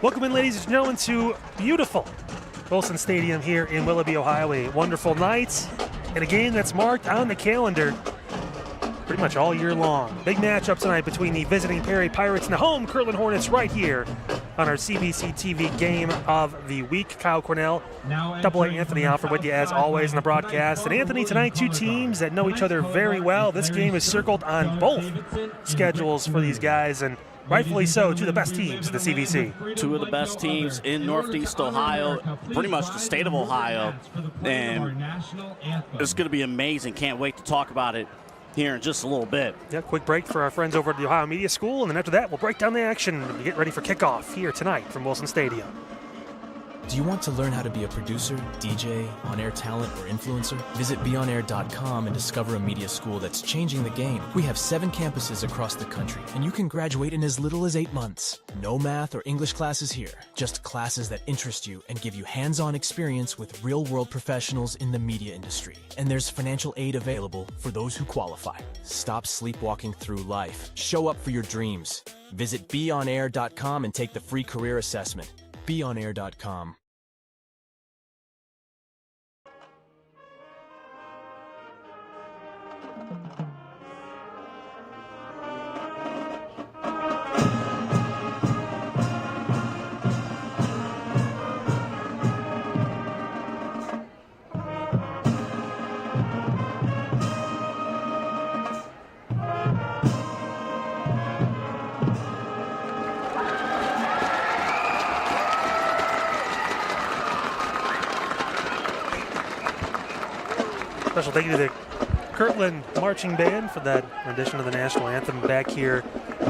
Welcome in, ladies and gentlemen, to beautiful Wilson Stadium here in Willoughby, Ohio. A wonderful night and a game that's marked on the calendar pretty much all year long. Big matchup tonight between the visiting Perry Pirates and the home Kirtland Hornets right here on our CVC TV game of the week. Kyle Cornell, Double A Anthony Alford with you as always in the broadcast. And Anthony, tonight two teams that know each other very well. This game is circled on both schedules for these guys, and rightfully so, two of the best teams in the CVC. Two of the best teams in Northeast Ohio, pretty much the state of Ohio, and it's going to be amazing. Can't wait to talk about it here in just a little bit. Yeah, quick break for our friends over at the Ohio Media School, and then after that, we'll break down the action and get ready for kickoff here tonight from Wilson Stadium. Do you want to learn how to be a producer, DJ, on-air talent, or influencer? Visit beonair.com and discover a media school that's changing the game. We have 7 campuses across the country, and you can graduate in as little as 8 months. No math or English classes here, just classes that interest you and give you hands-on experience with real-world professionals in the media industry. And there's financial aid available for those who qualify. Stop sleepwalking through life. Show up for your dreams. Visit beonair.com and take the free career assessment. beonair.com. Special thank you to the Kirtland Marching Band for that rendition of the national anthem. Back here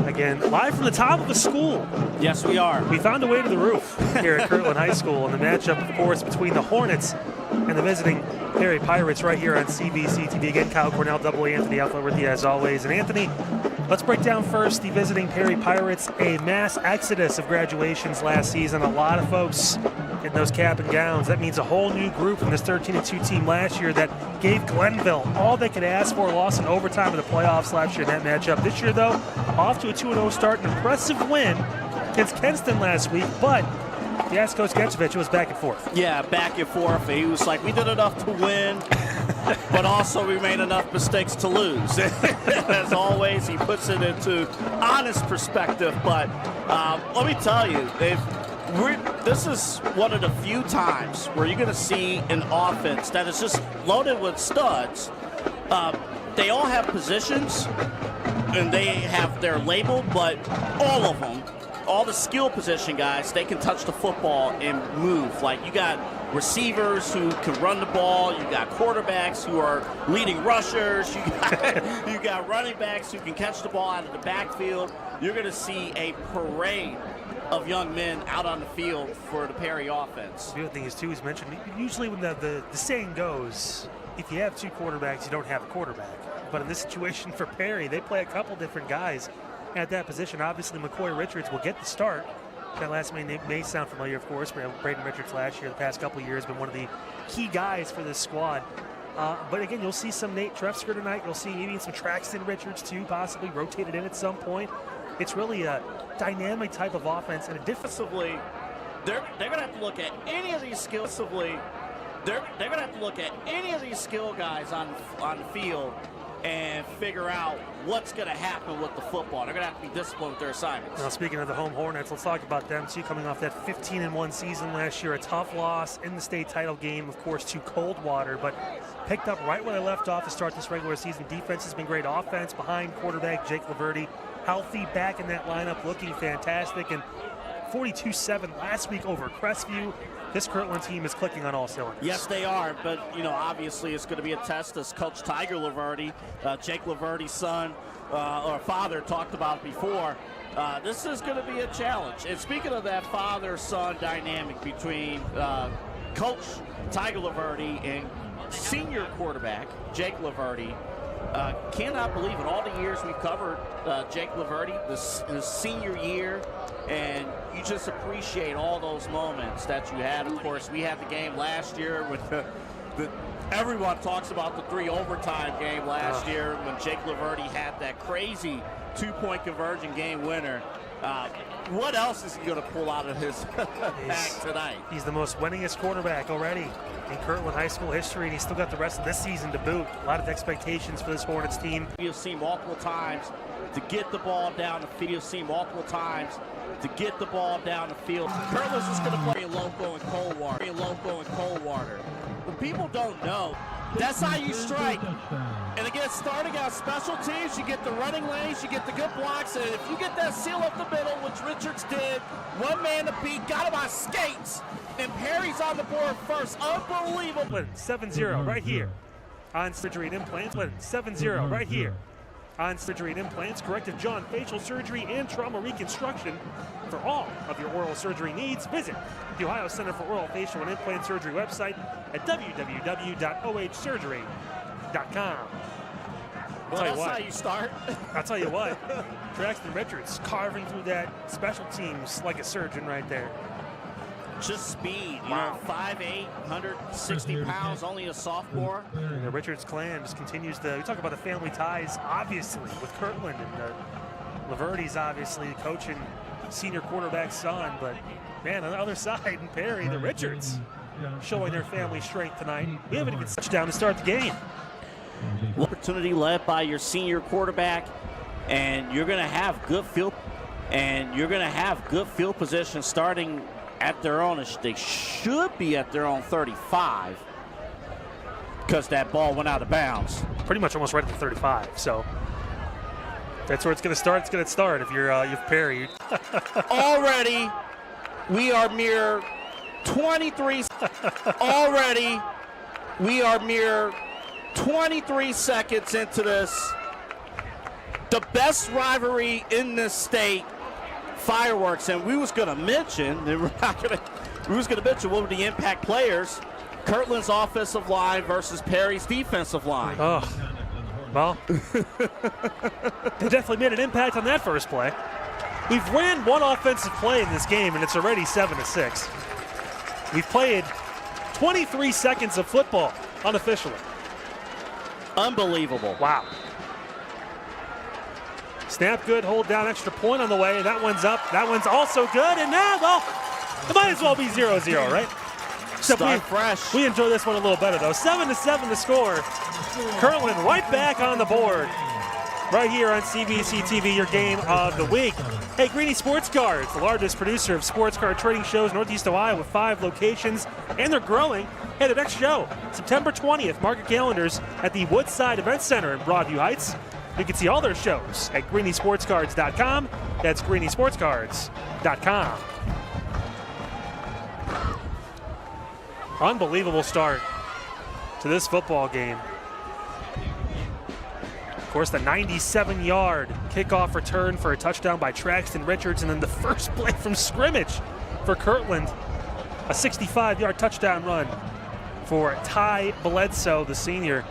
again, live from the top of the school. Yes, we are. We found a way to the roof here at Kirtland High School, and the matchup, of course, between the Hornets and the visiting Perry Pirates right here on CVC TV. Again, Kyle Cornell, Double A Anthony Alford with you as always. And Anthony, let's break down first the visiting Perry Pirates. A mass exodus of graduations last season. A lot of folks in those cap and gowns. That means a whole new group from this 13-2 team last year that gave Glenville all they could ask for. Lost in overtime in the playoffs last year in that matchup. This year, though, off to a 2-0 start. An impressive win against Kenston last week, but if you ask Coach Getchevich, it was back and forth. Yeah, back and forth. He was like, we did enough to win, but also we made enough mistakes to lose. As always, he puts it into honest perspective. But let me tell you, this is one of the few times where you're going to see an offense that is just loaded with studs. They all have positions, and they're labeled, but all of them, all the skill position guys, they can touch the football and move. Like, you got receivers who can run the ball, you got quarterbacks who are leading rushers, you got running backs who can catch the ball out of the backfield. You're going to see a parade of young men out on the field for the Perry offense. The other thing is, too, is mentioned, usually when the saying goes, if you have 2 quarterbacks, you don't have a quarterback. But in this situation for Perry, they play a couple different guys at that position. Obviously, McCoy Richards will get the start. That last name may sound familiar, of course. Braden Richards last year, the past couple of years, been one of the key guys for this squad. But again, you'll see some Nate Trefsker tonight. You'll see maybe some Traxton Richards, too, possibly rotated in at some point. It's really a dynamic type of offense and a defensively. They're going to have to look at any of these skills. They're going to have to look at any of these skill guys on the field and figure out what's going to happen with the football. They're going to have to be disciplined with their assignments. Now, speaking of the home Hornets, let's talk about them, too, coming off that 15-1 season last year. A tough loss in the state title game, of course, to Coldwater, but picked up right where they left off to start this regular season. Defense has been great. Offense behind quarterback Jake Laverty, healthy, back in that lineup, looking fantastic, and 42-7 last week over Crestview. This Kirtland team is clicking on all cylinders. Yes, they are, but, obviously it's going to be a test, as Coach Tiger Laverty, Jake Laverty's son, or father, talked about before. This is going to be a challenge. And speaking of that father-son dynamic between Coach Tiger Laverty and senior quarterback Jake Laverty, cannot believe in all the years we've covered Jake Laverty, his senior year, and you just appreciate all those moments that you had. Of course, we had the game last year with everyone talks about the 3 overtime game last year when Jake Laverty had that crazy 2-point conversion game winner. What else is he going to pull out of his bag tonight? He's the most winningest quarterback already in Kirtland High School history, and he's still got the rest of this season to boot. A lot of expectations for this Hornets team. You've seen multiple times to get the ball down the field. You've seen multiple times to get the ball down the field. Kirtland's just going to play loco and Coldwater. What people don't know, that's how you strike. And again, starting out special teams, you get the running lanes, you get the good blocks, and if you get that seal up the middle, which Richards did, one man to beat, got him on skates, and Perry's on the board first. Unbelievable. 7-0 right here on surgery and implants. 7-0 right here on surgery and implants. Corrective jaw and facial surgery and trauma reconstruction for all of your oral surgery needs. Visit the Ohio Center for Oral, Facial, and Implant Surgery website at www.ohsurgery.com. Well, that's how you start. I'll tell you what, Braxton Richards carving through that special teams like a surgeon right there. Just speed, Wow. 5'8", 160 pounds, only a sophomore. The Richards clan just continues to, we talk about the family ties, obviously, with Kirtland and Laverty's obviously coaching senior quarterback son, but man, on the other side, in Perry, the Richards showing their family strength tonight. We haven't even touchdown to start the game. Opportunity led by your senior quarterback, and you're going to have good field, position starting at their own. They should be at their own 35 because that ball went out of bounds. Pretty much almost right at the 35. So that's where it's going to start. It's going to start if you're Perry. Already, we are mere 23. Already, we are mere 23 seconds into this. The best rivalry in this state. Fireworks, and we was going to mention what were the impact players. Kirtland's offensive line versus Perry's defensive line. Oh, well, they definitely made an impact on that first play. We've ran one offensive play in this game, and it's already 7-6. We've played 23 seconds of football unofficially. Unbelievable. Wow. Snap good, hold down, extra point on the way. That one's up. That one's also good. And now, well, it might as well be 0-0, right? Start fresh. We enjoy this one a little better, though. 7-7 to score. Kirtland right back on the board. Right here on CVC TV, your game of the week. Hey, Greeny Sports Cards, the largest producer of sports card trading shows Northeast Ohio with 5 locations, and they're growing. Hey, the next show, September 20th, mark your calendars at the Woodside Event Center in Broadview Heights. You can see all their shows at greenysportscards.com. That's greenysportscards.com. Unbelievable start to this football game. Of course, the 97-yard kickoff return for a touchdown by Braxton Richards, and then the first play from scrimmage for Kirtland, a 65-yard touchdown run for Ty Bledsoe, the senior.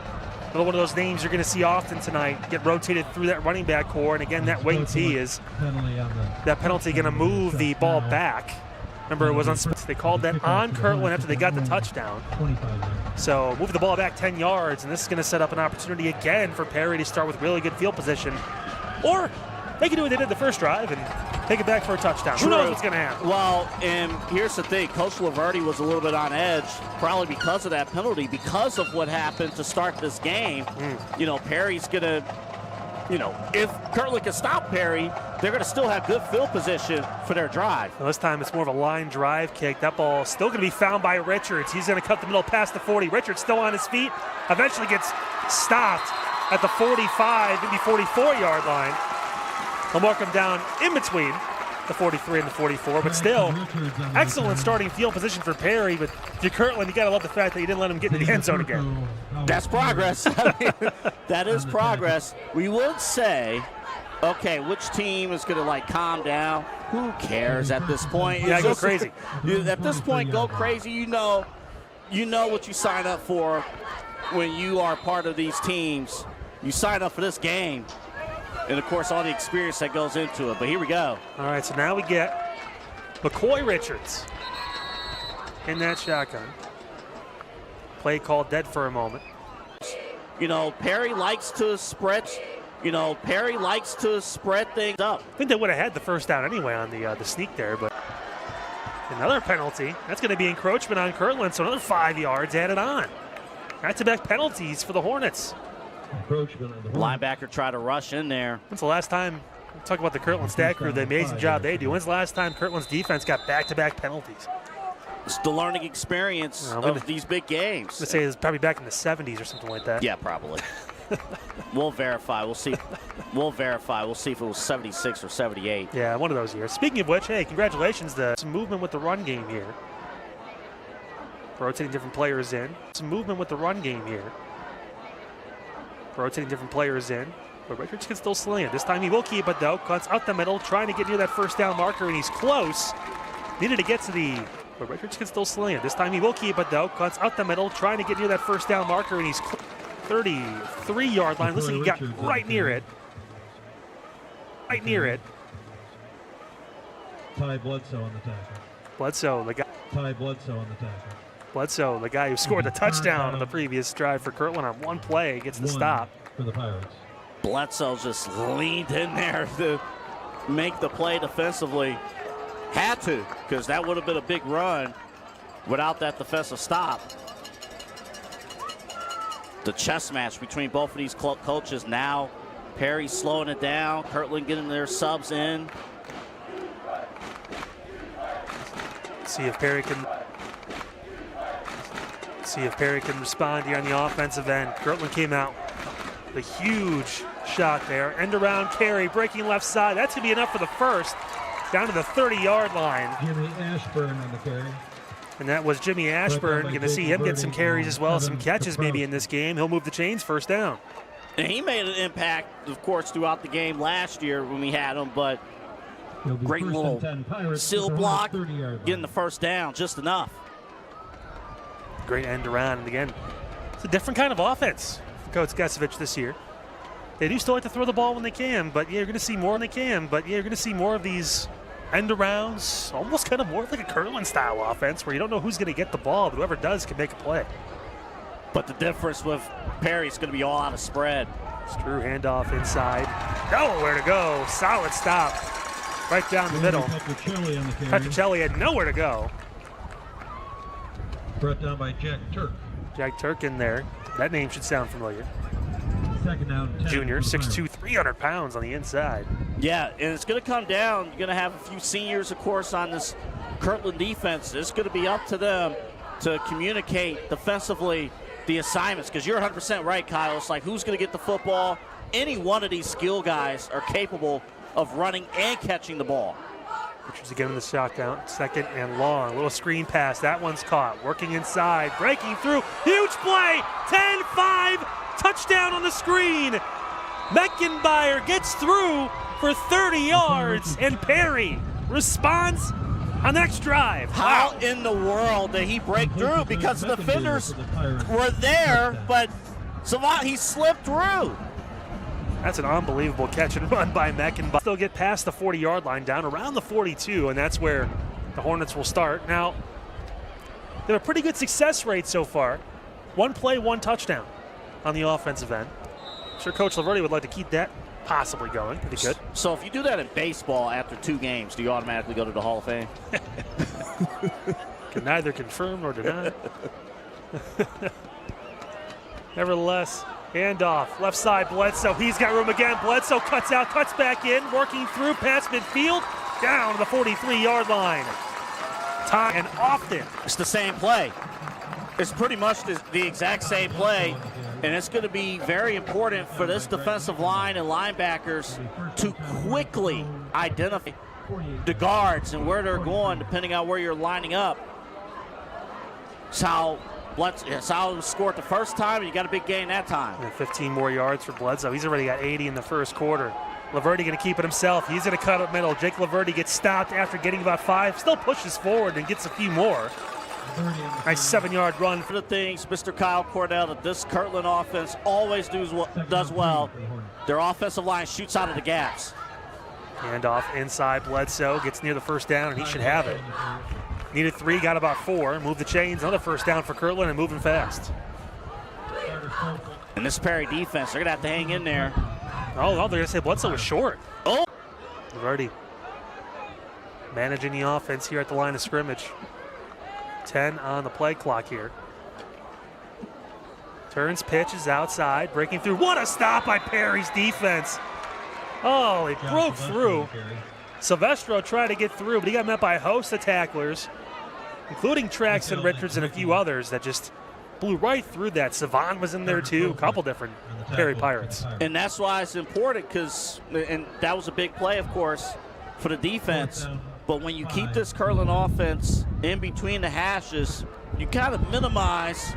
Another one of those names you're going to see often tonight get rotated through that running back core. And again, that wing T is that penalty going to move the ball back. Remember, it was on. They called that on Kirtland after they got the touchdown. So move the ball back 10 yards, and this is going to set up an opportunity again for Perry to start with really good field position. Or they can do what they did the first drive and take it back for a touchdown. Who knows what's going to happen? Well, and here's the thing. Coach Laverty was a little bit on edge, probably because of that penalty, because of what happened to start this game. You know, Perry's going to, if Kirtland can stop Perry, they're going to still have good field position for their drive. Well, this time it's more of a line drive kick. That ball still going to be found by Richards. He's going to cut the middle past the 40. Richards still on his feet. Eventually gets stopped at the 45, maybe 44-yard line. They'll mark him down in between the 43 and the 44, but still, excellent starting field position for Perry. But if you're Kirtland, you got to love the fact that you didn't let him get into the end zone again. That's progress. I mean, that is progress. We would say, okay, which team is going to calm down? Who cares at this point? Yeah, go crazy. At this point, go crazy. You know what you sign up for when you are part of these teams. You sign up for this game. And, of course, all the experience that goes into it. But here we go. All right, so now we get McCoy Richards in that shotgun. Play called dead for a moment. Perry likes to spread, You know, Perry likes to spread things up. I think they would have had the first down anyway on the sneak there, but another penalty. That's going to be encroachment on Kirtland, so another 5 yards added on. Back-to-back penalties for the Hornets. Linebacker tried to rush in there. When's the last time, talk about the Kirtland stat crew, the amazing job they do. When's the last time Kirtland's defense got back-to-back penalties? It's the learning experience of these big games. Let's say it's probably back in the 70s or something like that. Yeah, probably. We'll verify. We'll see. We'll verify. We'll see if it was 76 or 78. Yeah, one of those years. Speaking of which, hey, congratulations. Some movement with the run game here. Rotating different players in. Some movement with the run game here. Rotating different players in. But Richards can still sling it. This time he will keep it, though. Cuts up the middle, trying to get near that first down marker, and he's close. Needed to get to the... But Richards can still sling it. This time he will keep it, though. Cuts up the middle, trying to get near that first down marker, and he's 33-yard line. Looks like he got right near it. Right near it. Ty Bledsoe on the tackle. Bledsoe, the guy. Ty Bledsoe on the tackle. Bledsoe, the guy who scored the touchdown on the previous drive for Kirtland on one play, gets the stop. For the Pirates. Bledsoe just leaned in there to make the play defensively. Had to, because that would have been a big run without that defensive stop. The chess match between both of these coaches now. Perry slowing it down, Kirtland getting their subs in. See if Perry can respond here on the offensive end. Kirtland came out. The huge shot there. End around carry, breaking left side. That's going to be enough for the first. Down to the 30-yard line. Jimmy Ashburn on the carry. And that was Jimmy Ashburn. Going to see him get some carries as well as some catches maybe in this game. He'll move the chains first down. And he made an impact, of course, throughout the game last year when we had him, but great little seal block, getting the first down, just enough. Great end around. And again, it's a different kind of offense for Coach Gesevich this year. They do still like to throw the ball when they can, but yeah, you're going to see more when they can. But yeah, you're going to see more of these end arounds, almost kind of more like a Kirtland style offense where you don't know who's going to get the ball, but whoever does can make a play. But the difference with Perry is going to be all out of spread. It's true handoff inside. Nowhere to go. Solid stop. Right down the middle. Petricelli had nowhere to go. Brought down by Jack Turk. Jack Turk in there. That name should sound familiar. Second down. Junior, 6'2", 300 pounds on the inside. Yeah, and it's going to come down. You're going to have a few seniors, of course, on this Kirtland defense. It's going to be up to them to communicate defensively the assignments, because you're 100% right, Kyle. It's like, who's going to get the football? Any one of these skill guys are capable of running and catching the ball. Richards again in the shotgun, second and long. A little screen pass, that one's caught. Working inside, breaking through, huge play, 10-5, touchdown on the screen. Meckenbauer gets through for 30 yards, and Perry responds on the next drive. How in the world did he break through? Because the defenders were there, but Savant, he slipped through. That's an unbelievable catch and run by Meckenbauer. They'll get past the 40-yard line, down around the 42, and that's where the Hornets will start. Now, they have a pretty good success rate so far. One play, one touchdown on the offensive end. I'm sure Coach Laverty would like to keep that possibly going if he could. So if you do that in baseball after 2 games, do you automatically go to the Hall of Fame? Can neither confirm nor deny. Nevertheless, handoff, left side, Bledsoe. He's got room again. Bledsoe cuts out, cuts back in, working through past midfield, down to the 43-yard line. Time and often. It's the same play. It's pretty much the exact same play, and it's going to be very important for this defensive line and linebackers to quickly identify the guards and where they're going, depending on where you're lining up. It's how Bledsoe scored the first time, and you got a big gain that time. And 15 more yards for Bledsoe. He's already got 80 in the first quarter. Laverty going to keep it himself. He's going to cut up middle. Jake Laverty gets stopped after getting about 5. Still pushes forward and gets a few more. Nice 7-yard run. For the things, Mr. Kyle Cordell, that this Kirtland offense always does well. Their offensive line shoots out of the gaps. Handoff inside. Bledsoe gets near the first down, and he should have it. Needed 3, got about 4. Move the chains. Another first down for Kirtland and moving fast. And this Perry defense, they're going to have to hang in there. Oh, they're going to say Bledsoe was short. Oh. They've already managing the offense here at the line of scrimmage. 10 on the play clock here. Turns, pitches outside, breaking through. What a stop by Perry's defense. Oh, he broke through. Silvestro tried to get through, but he got met by a host of tacklers, including Traxton Richards and a few others that just blew right through that. Savon was in there too, a couple different Perry Pirates. And that's why it's important, because, and that was a big play, of course, for the defense. But when you keep this Kirtland offense in between the hashes, you kind of minimize,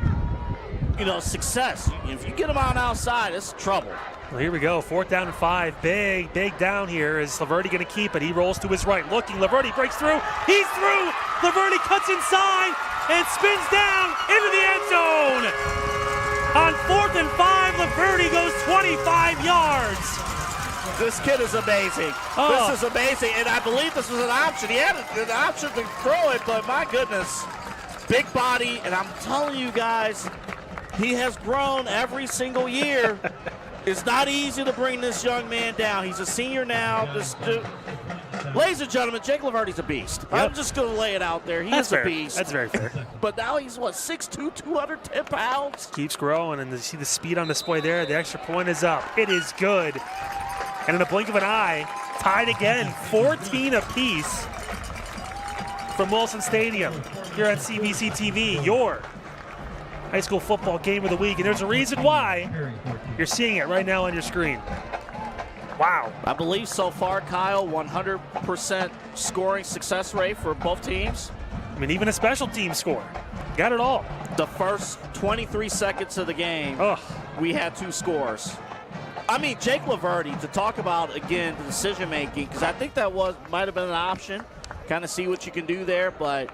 success. If you get them on outside, it's trouble. Well, here we go, 4th down and 5. Big down here. Is Laverty going to keep it? He rolls to his right, looking. Laverty breaks through. He's through. Laverty cuts inside and spins down into the end zone. On 4th and 5, Laverty goes 25 yards. This kid is amazing. Oh. This is amazing, and I believe this was an option. He had an option to throw it, but my goodness, big body, and I'm telling you guys, he has grown every single year. It's not easy to bring this young man down. He's a senior now. Ladies and gentlemen, Jake Laverty's a beast. Yep. I'm just going to lay it out there. He is a beast. That's very fair. But now he's, 6'2", 210 pounds? Keeps growing, and you see the speed on display there. The extra point is up. It is good. And in a blink of an eye, tied again, 14 apiece from Wilson Stadium here on CVC TV, your high school football game of the week. And there's a reason why you're seeing it right now on your screen. Wow. I believe so far, Kyle, 100% scoring success rate for both teams. I mean, even a special team score. Got it all. The first 23 seconds of the game, we had 2 scores. I mean, Jake Laverty, to talk about, again, the decision-making, because I think that might have been an option, kind of see what you can do there, but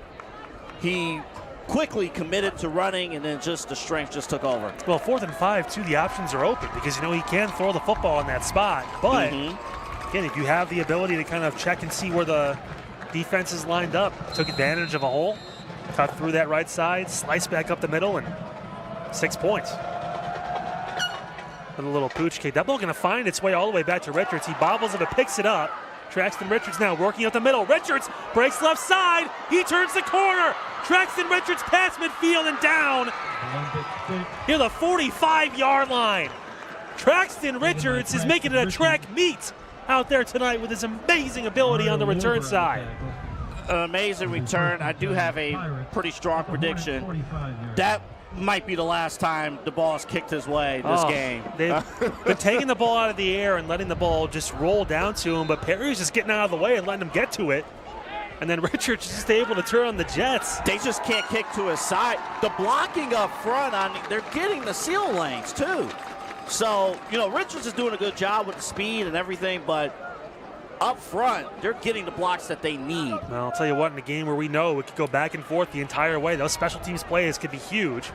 he quickly committed to running, and then just the strength just took over. Well, 4th and 5, too, the options are open because, he can throw the football in that spot. But, again, if you have the ability to kind of check and see where the defense is lined up, took advantage of a hole, cut through that right side, sliced back up the middle, and 6 points. And a little pooch kick. That ball going to find its way all the way back to Richards. He bobbles it but picks it up. Traxton Richards now working up the middle. Richards breaks left side. He turns the corner. Traxton Richards past midfield and down near the 45-yard line. Traxton Richards is making it a track meet out there tonight with his amazing ability on the return side. An amazing return. I do have a pretty strong prediction. That might be the last time the ball is kicked his way this game. They've been taking the ball out of the air and letting the ball just roll down to him, but Perry's just getting out of the way and letting him get to it. And then Richards just able to turn on the Jets. They just can't kick to his side. The blocking up front, they're getting the seal lanes too. So, Richards is doing a good job with the speed and everything, but up front, they're getting the blocks that they need. Well, I'll tell you what, in a game where we know it could go back and forth the entire way, those special teams plays could be huge.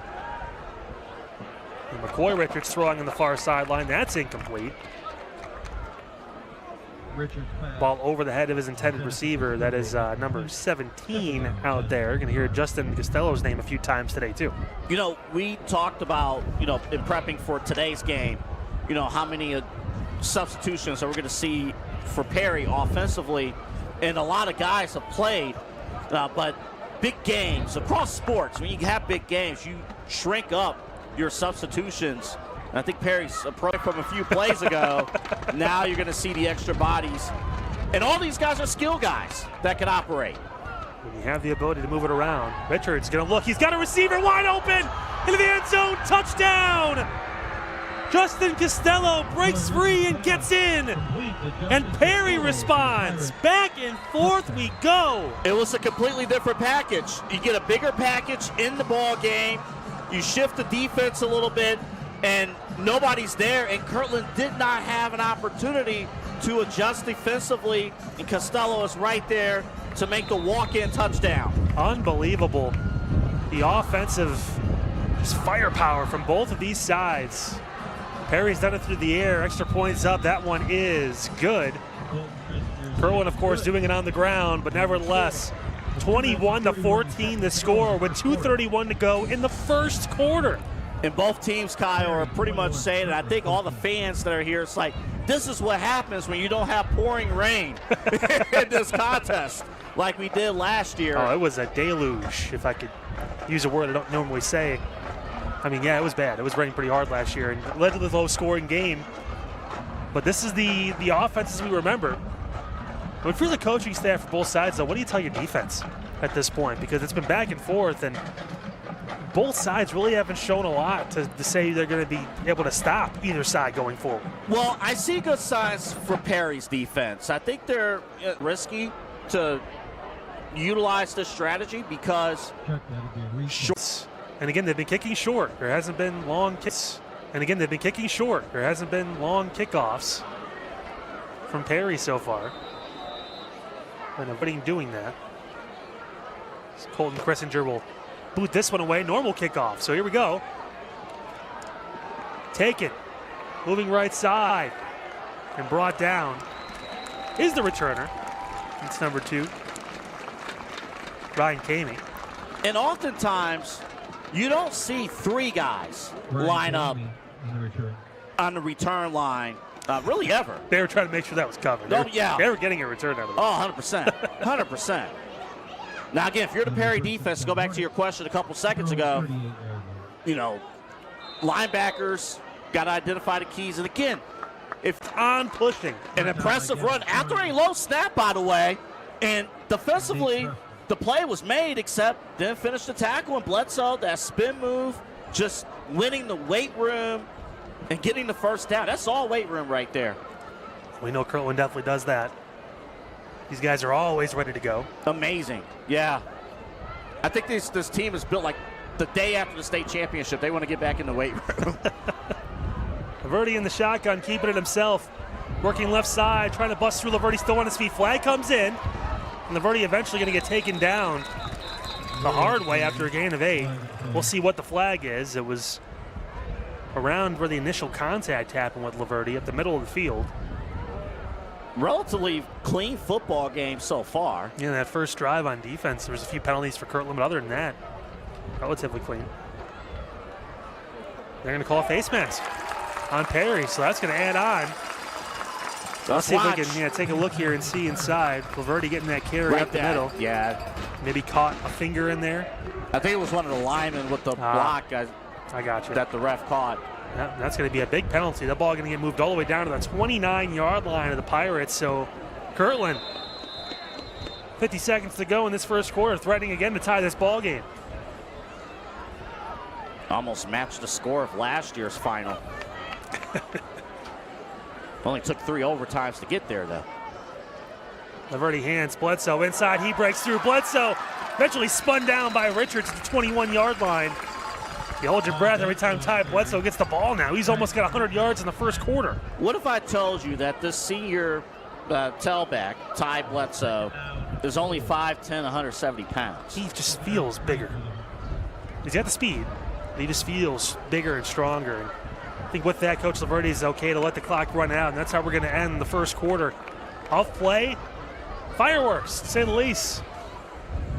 And McCoy Richards throwing on the far sideline. That's incomplete. Ball over the head of his intended receiver. That is number 17 out there. Going to hear Justin Costello's name a few times today, too. We talked about, in prepping for today's game, how many substitutions that we're going to see for Perry offensively. And a lot of guys have played, but big games across sports, when you have big games, you shrink up your substitutions. And I think Perry's approach from a few plays ago. Now you're going to see the extra bodies. And all these guys are skill guys that can operate. When you have the ability to move it around, Richards going to look. He's got a receiver wide open into the end zone. Touchdown! Justin Costello breaks free and gets in. And Perry responds. Back and forth we go. It was a completely different package. You get a bigger package in the ball game. You shift the defense a little bit, and nobody's there. And Kirtland did not have an opportunity to adjust defensively, and Costello is right there to make the walk-in touchdown. Unbelievable. The offensive firepower from both of these sides. Perry's done it through the air. Extra points up. That one is good. Kirtland, of course, doing it on the ground, but nevertheless, 21-14 the score with 2:31 to go in the first quarter. And both teams, Kyle, are pretty much saying, and I think all the fans that are here, it's like, this is what happens when you don't have pouring rain in this contest like we did last year. Oh, it was a deluge, if I could use a word I don't normally say. I mean, yeah, it was bad. It was raining pretty hard last year and it led to the low-scoring game. But this is the offenses we remember. But if you're the coaching staff for both sides, though, what do you tell your defense at this point? Because it's been back and forth, and both sides really haven't shown a lot to say they're going to be able to stop either side going forward. Well, I see good signs for Perry's defense. I think they're risky to utilize this strategy because Check, that'll be a reset. And again, they've been kicking short. There hasn't been long kicks. And again, they've been kicking short. There hasn't been long kickoffs from Perry so far. And nobody doing that. Colton Kressinger will boot this one away. Normal kickoff. So here we go. Taken. Moving right side. And brought down is the returner. It's number 2. Ryan Kamey. and oftentimes you don't see 3 guys line up on the return line really ever. They were trying to make sure that was covered. Oh, yeah. They were getting a return out of it. Oh, 100%. 100%. Now, again, if you're the Perry defense, to go back to your question a couple seconds ago, you know, linebackers got to identify the keys. And again, if On pushing. an impressive run after a low snap, by the way, and defensively, the play was made, except didn't finish the tackle, and Bledsoe, that spin move, just winning the weight room and getting the first down. That's all weight room right there. We know Kirtland definitely does that. These guys are always ready to go. Amazing. Yeah. I think this team is built like the day after the state championship. They want to get back in the weight room. Laverty in the shotgun, keeping it himself. Working left side, trying to bust through. Laverty still on his feet. Flag comes in. And Laverty eventually going to get taken down the hard way after a gain of 8. We'll see what the flag is. It was around where the initial contact happened with Laverty at the middle of the field. Relatively clean football game so far. Yeah, that first drive on defense, there was a few penalties for Kirtland, but other than that, relatively clean. They're going to call a face mask on Perry, so that's going to add on. Let's see if we can take a look here and see inside. Laverty getting that carry Right up the there. middle. Yeah. Maybe caught a finger in there. I think it was one of the linemen with the block I got you. that the ref caught. That's going to be a big penalty. That ball going to get moved all the way down to the 29-yard line of the Pirates. So Kirtland, 50 seconds to go in this first quarter, threatening again to tie this ball game. Almost matched the score of last year's final. Only took 3 overtimes to get there, though. Laverty hands Bledsoe inside. He breaks through. Bledsoe eventually spun down by Richards at the 21-yard line. You hold your breath every time Ty Bledsoe gets the ball now. He's almost got 100 yards in the first quarter. What if I told you that this senior tailback, Ty Bledsoe, is only 5'10", 170 pounds? He just feels bigger. He's got the speed, but he just feels bigger and stronger. And I think with that, Coach Laverty is okay to let the clock run out, and that's how we're going to end the first quarter. Off play, fireworks, to say the least.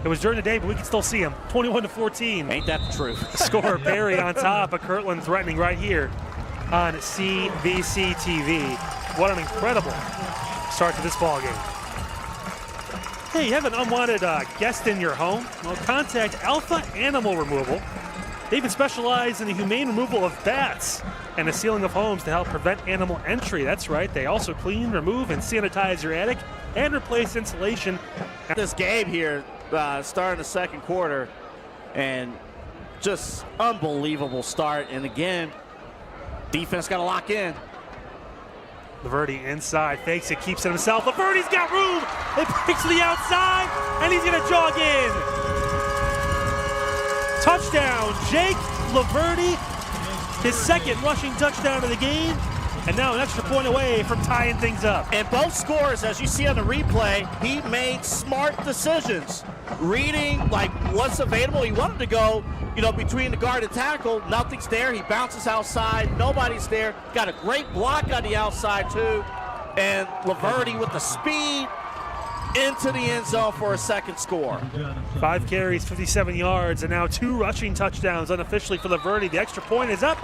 It was during the day, but we can still see him. 21-14. Ain't that the truth? Score Perry on top, but Kirtland threatening right here on CVC TV. What an incredible start to this ball game. Hey, you have an unwanted guest in your home? Well, contact Alpha Animal Removal. They even specialize in the humane removal of bats and the sealing of homes to help prevent animal entry. That's right. They also clean, remove, and sanitize your attic and replace insulation. This game here, starting the second quarter, and just unbelievable start. And again, defense got to lock in. Laverty inside, fakes it, keeps it himself. Laverty's got room. It breaks to the outside, and he's going to jog in. Touchdown, Jake Laverty. His second rushing touchdown of the game. And now an extra point away from tying things up. And both scores, as you see on the replay, he made smart decisions. Reading, like, what's available. He wanted to go, you know, between the guard and tackle. Nothing's there. He bounces outside. Nobody's there. Got a great block on the outside, too. And Laverty with the speed into the end zone for a second score. 5 carries, 57 yards, and now 2 rushing touchdowns unofficially for Laverty. The extra point is up.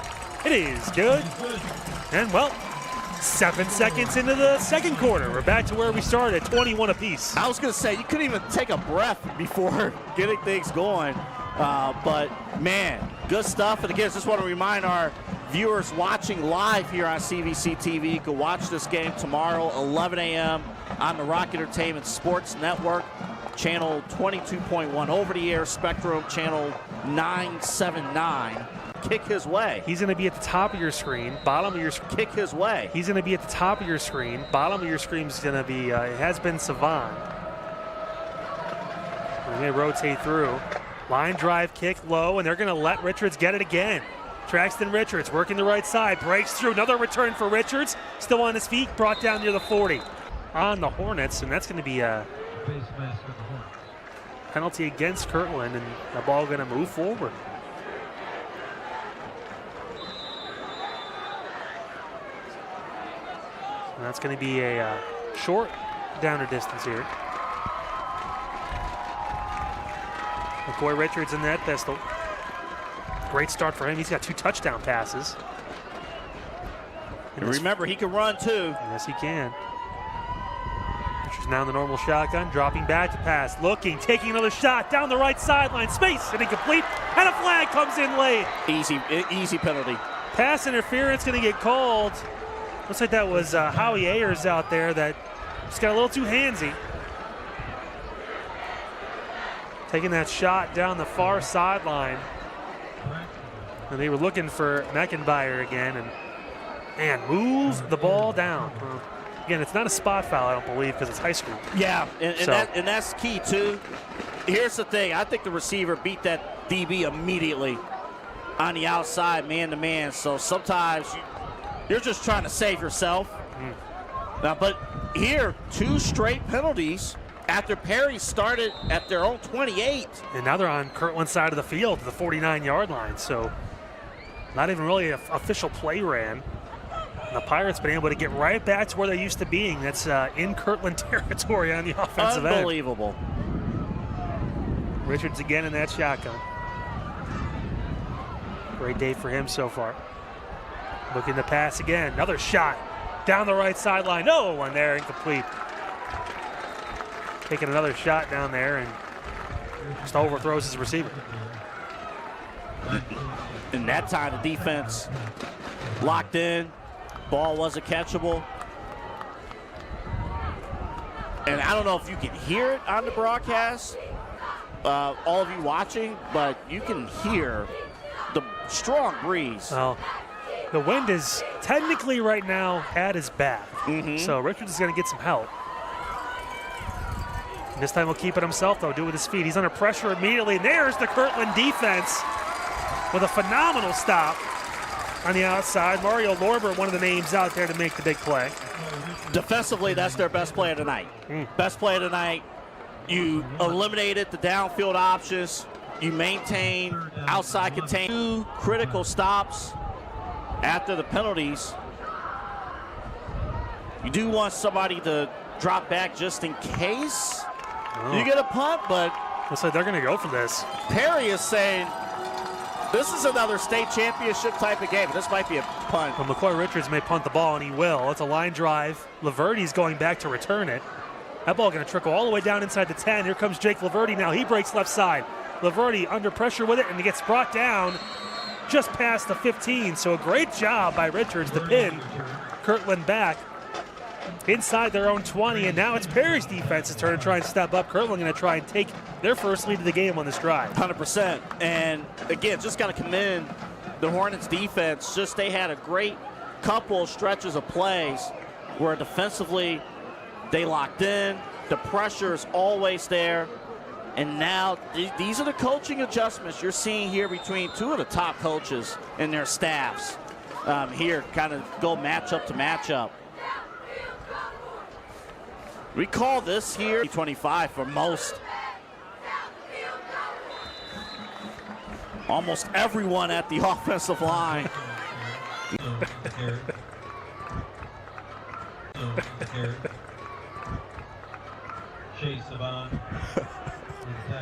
It is good. And, well, 7 seconds into the second quarter. We're back to where we started, 21 apiece. I was going to say, you couldn't even take a breath before getting things going. But, man, good stuff. And, again, just want to remind our viewers watching live here on CVC TV, you can watch this game tomorrow, 11 a.m. on the Rock Entertainment Sports Network, channel 22.1 over-the-air Spectrum, channel 979. Kick his way. He's going to be at the top of your screen, bottom of your screen. Kick his way. He's going to be at the top of your screen. Bottom of your screen is going to be, it has been Savan. And they rotate through. Line drive kick low, and they're going to let Richards get it again. Traxton Richards working the right side, breaks through. Another return for Richards. Still on his feet, brought down near the 40 on the Hornets, and that's going to be a penalty against Kirtland, and the ball going to move forward. And that's going to be a short downer distance here. McCoy Richards in that pistol. Great start for him. He's got 2 touchdown passes. And remember, he can run too. Yes, he can. Richards now in the normal shotgun, dropping back to pass, looking, taking another shot down the right sideline. Space and incomplete, and a flag comes in late. Easy penalty. Pass interference going to get called. Looks like that was Howie Ayers out there that just got a little too handsy. Taking that shot down the far sideline. And they were looking for Meckenbauer again, and moves the ball down. Again, it's not a spot foul, I don't believe, because it's high school. Yeah, and that's key, too. Here's the thing. I think the receiver beat that DB immediately on the outside, man-to-man. So sometimes you're just trying to save yourself. But here, 2 straight penalties after Perry started at their own 28. And now they're on Kirtland's side of the field, the 49-yard line. So not even really an official play ran. And the Pirates been able to get right back to where they used to being. That's in Kirtland territory on the offensive end. Unbelievable. Richards again in that shotgun. Great day for him so far. Looking to pass again. Another shot down the right sideline. No one there, incomplete. Taking another shot down there and just overthrows his receiver. And that time the defense locked in. Ball wasn't catchable. And I don't know if you can hear it on the broadcast, all of you watching, but you can hear the strong breeze. Well, the wind is technically right now at his back. So Richards is going to get some help. And this time he'll keep it himself, though, do it with his feet. He's under pressure immediately. There's the Kirtland defense with a phenomenal stop on the outside. Mario Lorber, one of the names out there to make the big play. Defensively, that's their best play of the night. Best play of the night. You eliminated the downfield options. You maintain outside contain. 2 critical stops after the penalties. You do want somebody to drop back just in case you get a punt, but looks like they're going to go for this. Perry is saying this is another state championship type of game. This might be a punt. Well, McCoy Richards may punt the ball, and he will. It's a line drive. Laverty's going back to return it. That ball going to trickle all the way down inside the 10. Here comes Jake Laverty now. He breaks left side. Laverty under pressure with it, and he gets brought down just past the 15. So a great job by Richards to pin Kirtland back inside their own 20, and now it's Perry's defense's turn to try and step up. Kirtland going to try and take their first lead of the game on this drive. 100%. And again, just got to commend the Hornets defense. Just they had a great couple stretches of plays where defensively they locked in. The pressure is always there. And now these are the coaching adjustments you're seeing here between 2 of the top coaches and their staffs. Here, kind of go matchup to matchup. We call this here 25 for most. Almost everyone at the offensive line.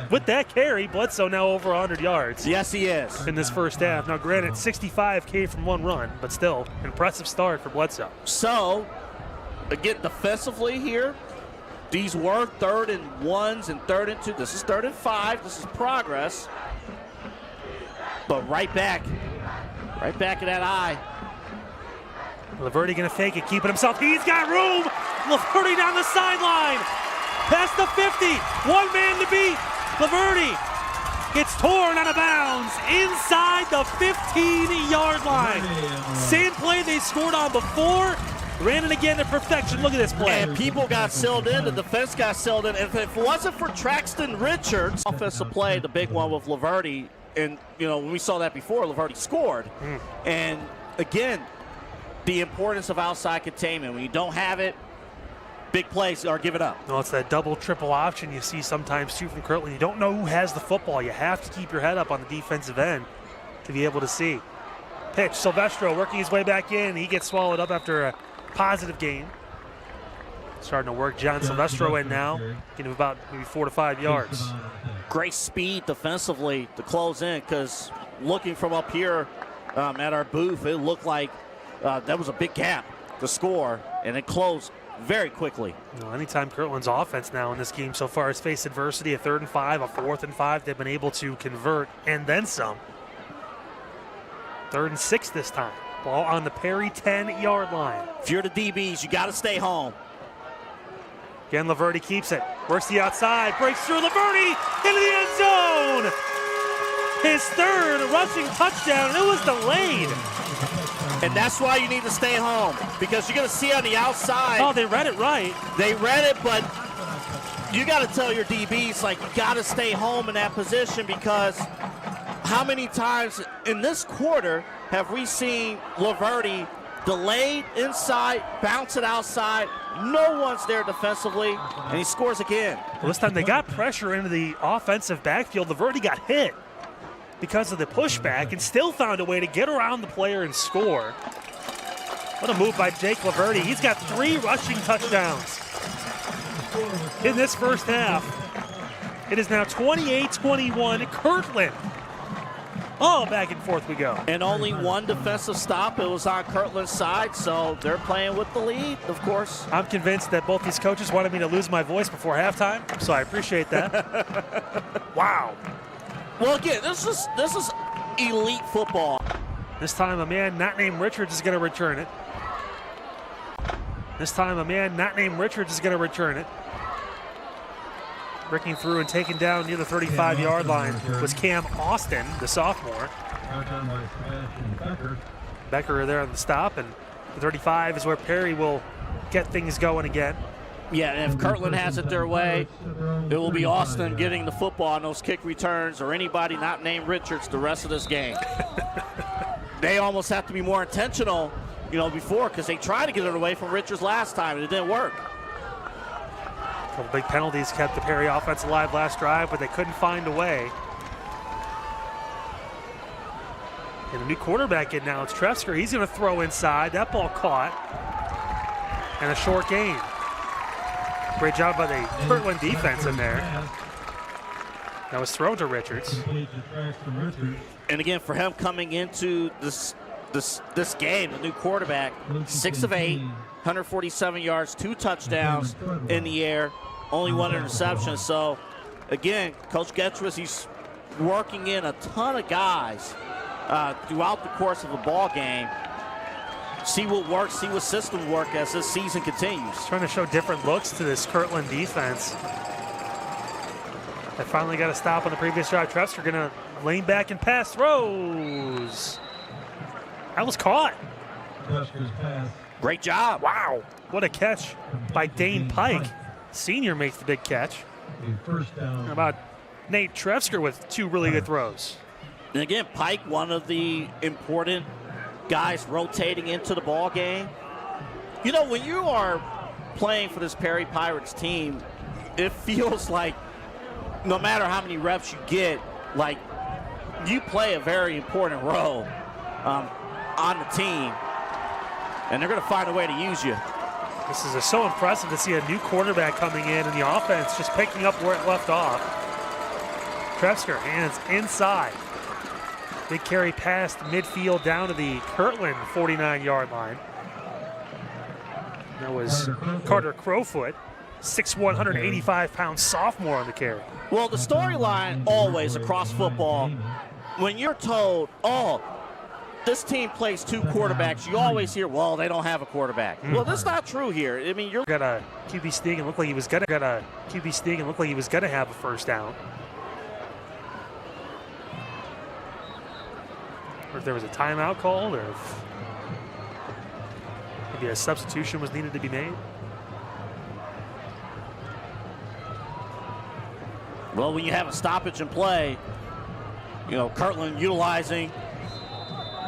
With that carry, Bledsoe now over 100 yards. Yes, he is. In this first half. Now, granted, 65 came from one run, but still, impressive start for Bledsoe. So, again, defensively here, these were 3rd and 1s and 3rd and 2. This is 3rd and 5. This is progress. But right back in that eye. Laverty going to fake it, keeping himself. He's got room. Laverty down the sideline. Past the 50. One man to beat. Laverty gets torn out of bounds inside the 15-yard line. Same play they scored on before. Ran it again to perfection. Look at this play. And people got sealed in. The defense got sealed in. And if it wasn't for Traxton Richards, offensive play, the big one with Laverty, and, you know, when we saw that before, Laverty scored. And, again, the importance of outside containment. When you don't have it, big plays are given up. No, it's that double, triple option you see sometimes, too, from Kirtland. You don't know who has the football. You have to keep your head up on the defensive end to be able to see. Pitch, Silvestro working his way back in. He gets swallowed up after a positive gain. Starting to work John Silvestro in now. Getting him about maybe 4 to 5 yards. Great speed defensively to close in, because looking from up here at our booth, it looked like that was a big gap to score, and it closed very quickly. You know, anytime Kirtland's offense now in this game so far has faced adversity, a 3rd and 5, a 4th and 5, they've been able to convert and then some. 3rd and 6 this time. Ball on the Perry 10-yard line. If you're the DBs, you got to stay home. Again, Laverty keeps it. Works the outside. Breaks through. Laverty into the end zone. His 3rd rushing touchdown, and it was delayed. And that's why you need to stay home, because you're going to see on the outside. Oh, they read it right. They read it, but you got to tell your DBs, like, you got to stay home in that position, because how many times in this quarter have we seen Laverty delayed inside, bounce it outside, no one's there defensively, and he scores again. Well, this time they got pressure into the offensive backfield. Laverty got hit because of the pushback and still found a way to get around the player and score. What a move by Jake Laverty. He's got 3 rushing touchdowns in this first half. It is now 28-21, Kirtland. Oh, back and forth we go. And only one defensive stop. It was on Kirtland's side, so they're playing with the lead, of course. I'm convinced that both these coaches wanted me to lose my voice before halftime, so I appreciate that. Wow. Well, again, this is elite football. This time a man not named Richards is going to return it. This time a man not named Richards is going to return it. Breaking through and taken down near the 35-yard line was Cam Austin, the sophomore. Becker there on the stop, and the 35 is where Perry will get things going again. Yeah, and if Kirtland has it their way, it will be Austin getting the football on those kick returns, or anybody not named Richards the rest of this game. They almost have to be more intentional, you know, before, because they tried to get it away from Richards last time, and it didn't work. A couple big penalties kept the Perry offense alive last drive, but they couldn't find a way. And a new quarterback in now. It's Trefsker. He's going to throw inside. That ball caught. And a short gain. Great job by the Kirtland defense in there. That was thrown to Richards. And again, for him coming into this game, the new quarterback, 6 of 8, 147 yards, 2 touchdowns in the air, only 1 interception. So, again, Coach Getchwas, he's working in a ton of guys throughout the course of a ball game. See what works, see what system work as this season continues. Trying to show different looks to this Kirtland defense. They finally got a stop on the previous drive. Trefsker going to lean back and pass, throws. That was caught. Great job. Wow, what a catch by Dane Pike. Senior makes the big catch. How about Nate Trefsker with 2 really good throws? And again, Pike, one of the important guys rotating into the ball game. You know, when you are playing for this Perry Pirates team, it feels like no matter how many reps you get, like you play a very important role on the team, and they're going to find a way to use you. This is so impressive to see a new quarterback coming in and the offense just picking up where it left off. Trefsker hands inside. Big carry past midfield down to the Kirtland 49-yard line. That was Carter Crowfoot, 6'1", 185-pound sophomore on the carry. Well, the storyline always across football, when you're told, oh, this team plays two quarterbacks, you always hear, well, they don't have a quarterback. Well, that's not true here. I mean, you're got a QB sneak and looked like he was gonna have a first down. Or if there was a timeout called, or if maybe a substitution was needed to be made. Well, when you have a stoppage in play, you know, Kirtland utilizing,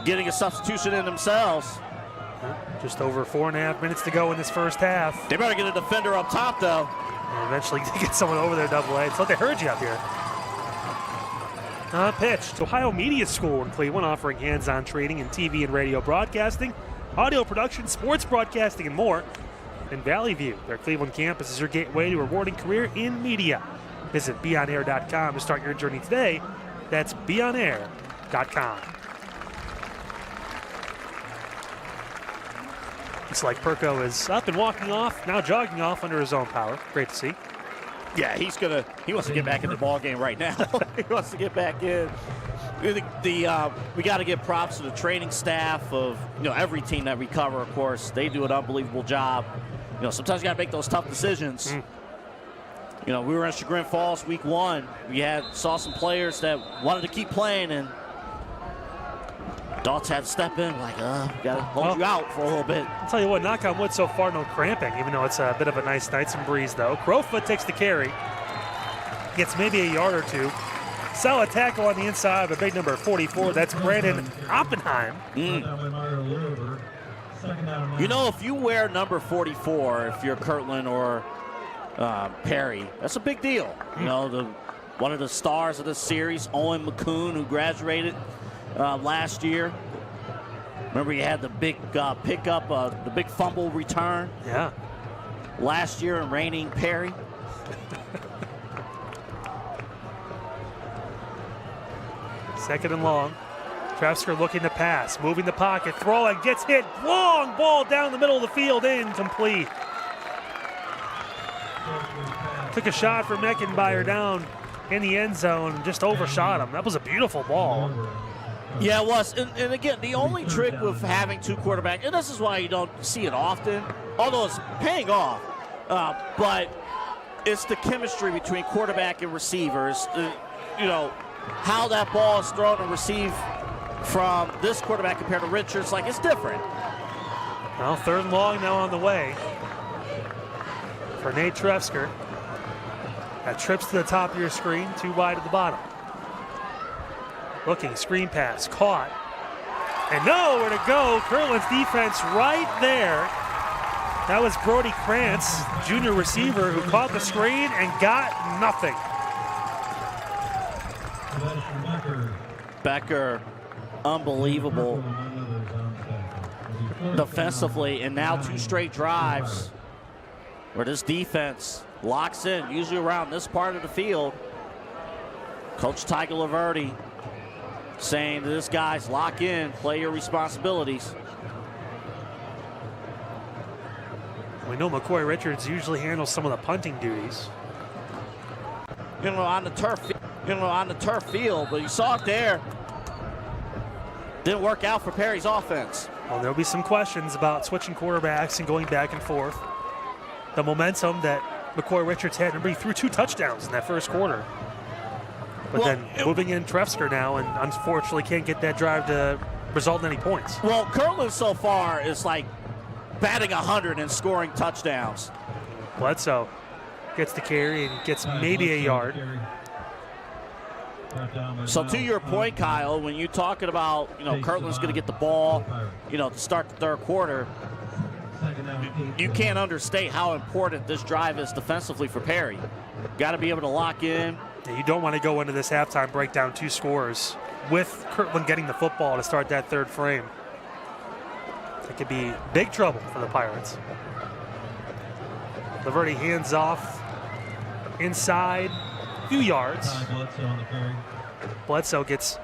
getting a substitution in themselves. Just over 4.5 minutes to go in this first half. They better get a defender up top, though. And eventually get someone over there double A. So they heard you up here. Pitch to Ohio Media School in Cleveland, offering hands-on training in TV and radio broadcasting, audio production, sports broadcasting, and more. In Valley View, their Cleveland campus is your gateway to a rewarding career in media. Visit beonair.com to start your journey today. That's beonair.com. Looks like Perko is up and walking off, now jogging off under his own power. Great to see. Yeah, he wants to get back in the ball game right now. He wants to get back in. We got to give props to the training staff of, you know, every team that we cover, of course. They do an unbelievable job. You know, sometimes you got to make those tough decisions. You know, we were in Chagrin Falls week 1. We saw some players that wanted to keep playing, and Daltz had to step in, like, we got to hold you out for a little bit. I'll tell you what, knock on wood so far, no cramping, even though it's a bit of a nice night, some breeze, though. Crowfoot takes the carry, gets maybe a yard or two. Solid tackle on the inside, but big number 44, that's Brandon Oppenheim. You know, if you wear number 44, if you're Kirtland or Perry, that's a big deal. You know, one of the stars of this series, Owen McCoon, who graduated last year. Remember, he had the big pickup, the big fumble return. Yeah. Last year in reigning Perry. Second and long. Trefsker looking to pass, moving the pocket, throwing, gets hit. Long ball down the middle of the field, incomplete. Took a shot for Meckenbauer down in the end zone, just overshot him. That was a beautiful ball. Yeah, it was. And again, the only trick with having two quarterbacks, and this is why you don't see it often, although it's paying off, but it's the chemistry between quarterback and receivers. You know, how that ball is thrown and received from this quarterback compared to Richards, like, it's different. Well, third and long now on the way for Nate Trefsker. That trips to the top of your screen, too wide at the bottom. Looking, screen pass, caught. And nowhere to go. Kirtland's defense right there. That was Brody Krantz, junior receiver, who caught the screen and got nothing. Becker, unbelievable defensively, and now 2 straight drives where this defense locks in, usually around this part of the field. Coach Tiger Laverty saying to this guys, lock in, play your responsibilities. We know McCoy Richards usually handles some of the punting duties. You know, on the turf field, but you saw it there. Didn't work out for Perry's offense. Well, there'll be some questions about switching quarterbacks and going back and forth. The momentum that McCoy Richards had, remember, he threw 2 touchdowns in that first quarter. But then moving in Trefsker now, and unfortunately can't get that drive to result in any points. Well, Kirtland so far is like batting 100 and scoring touchdowns. Bledsoe gets the carry and gets maybe a yard. So to your point, Kyle, when you're talking about, you know, Kirtland's going to get the ball, you know, to start the third quarter, you can't understate how important this drive is defensively for Perry. Got to be able to lock in. You don't want to go into this halftime breakdown 2 scores with Kirtland getting the football to start that third frame. It could be big trouble for the Pirates. Laverty hands off inside, a few yards. Bledsoe gets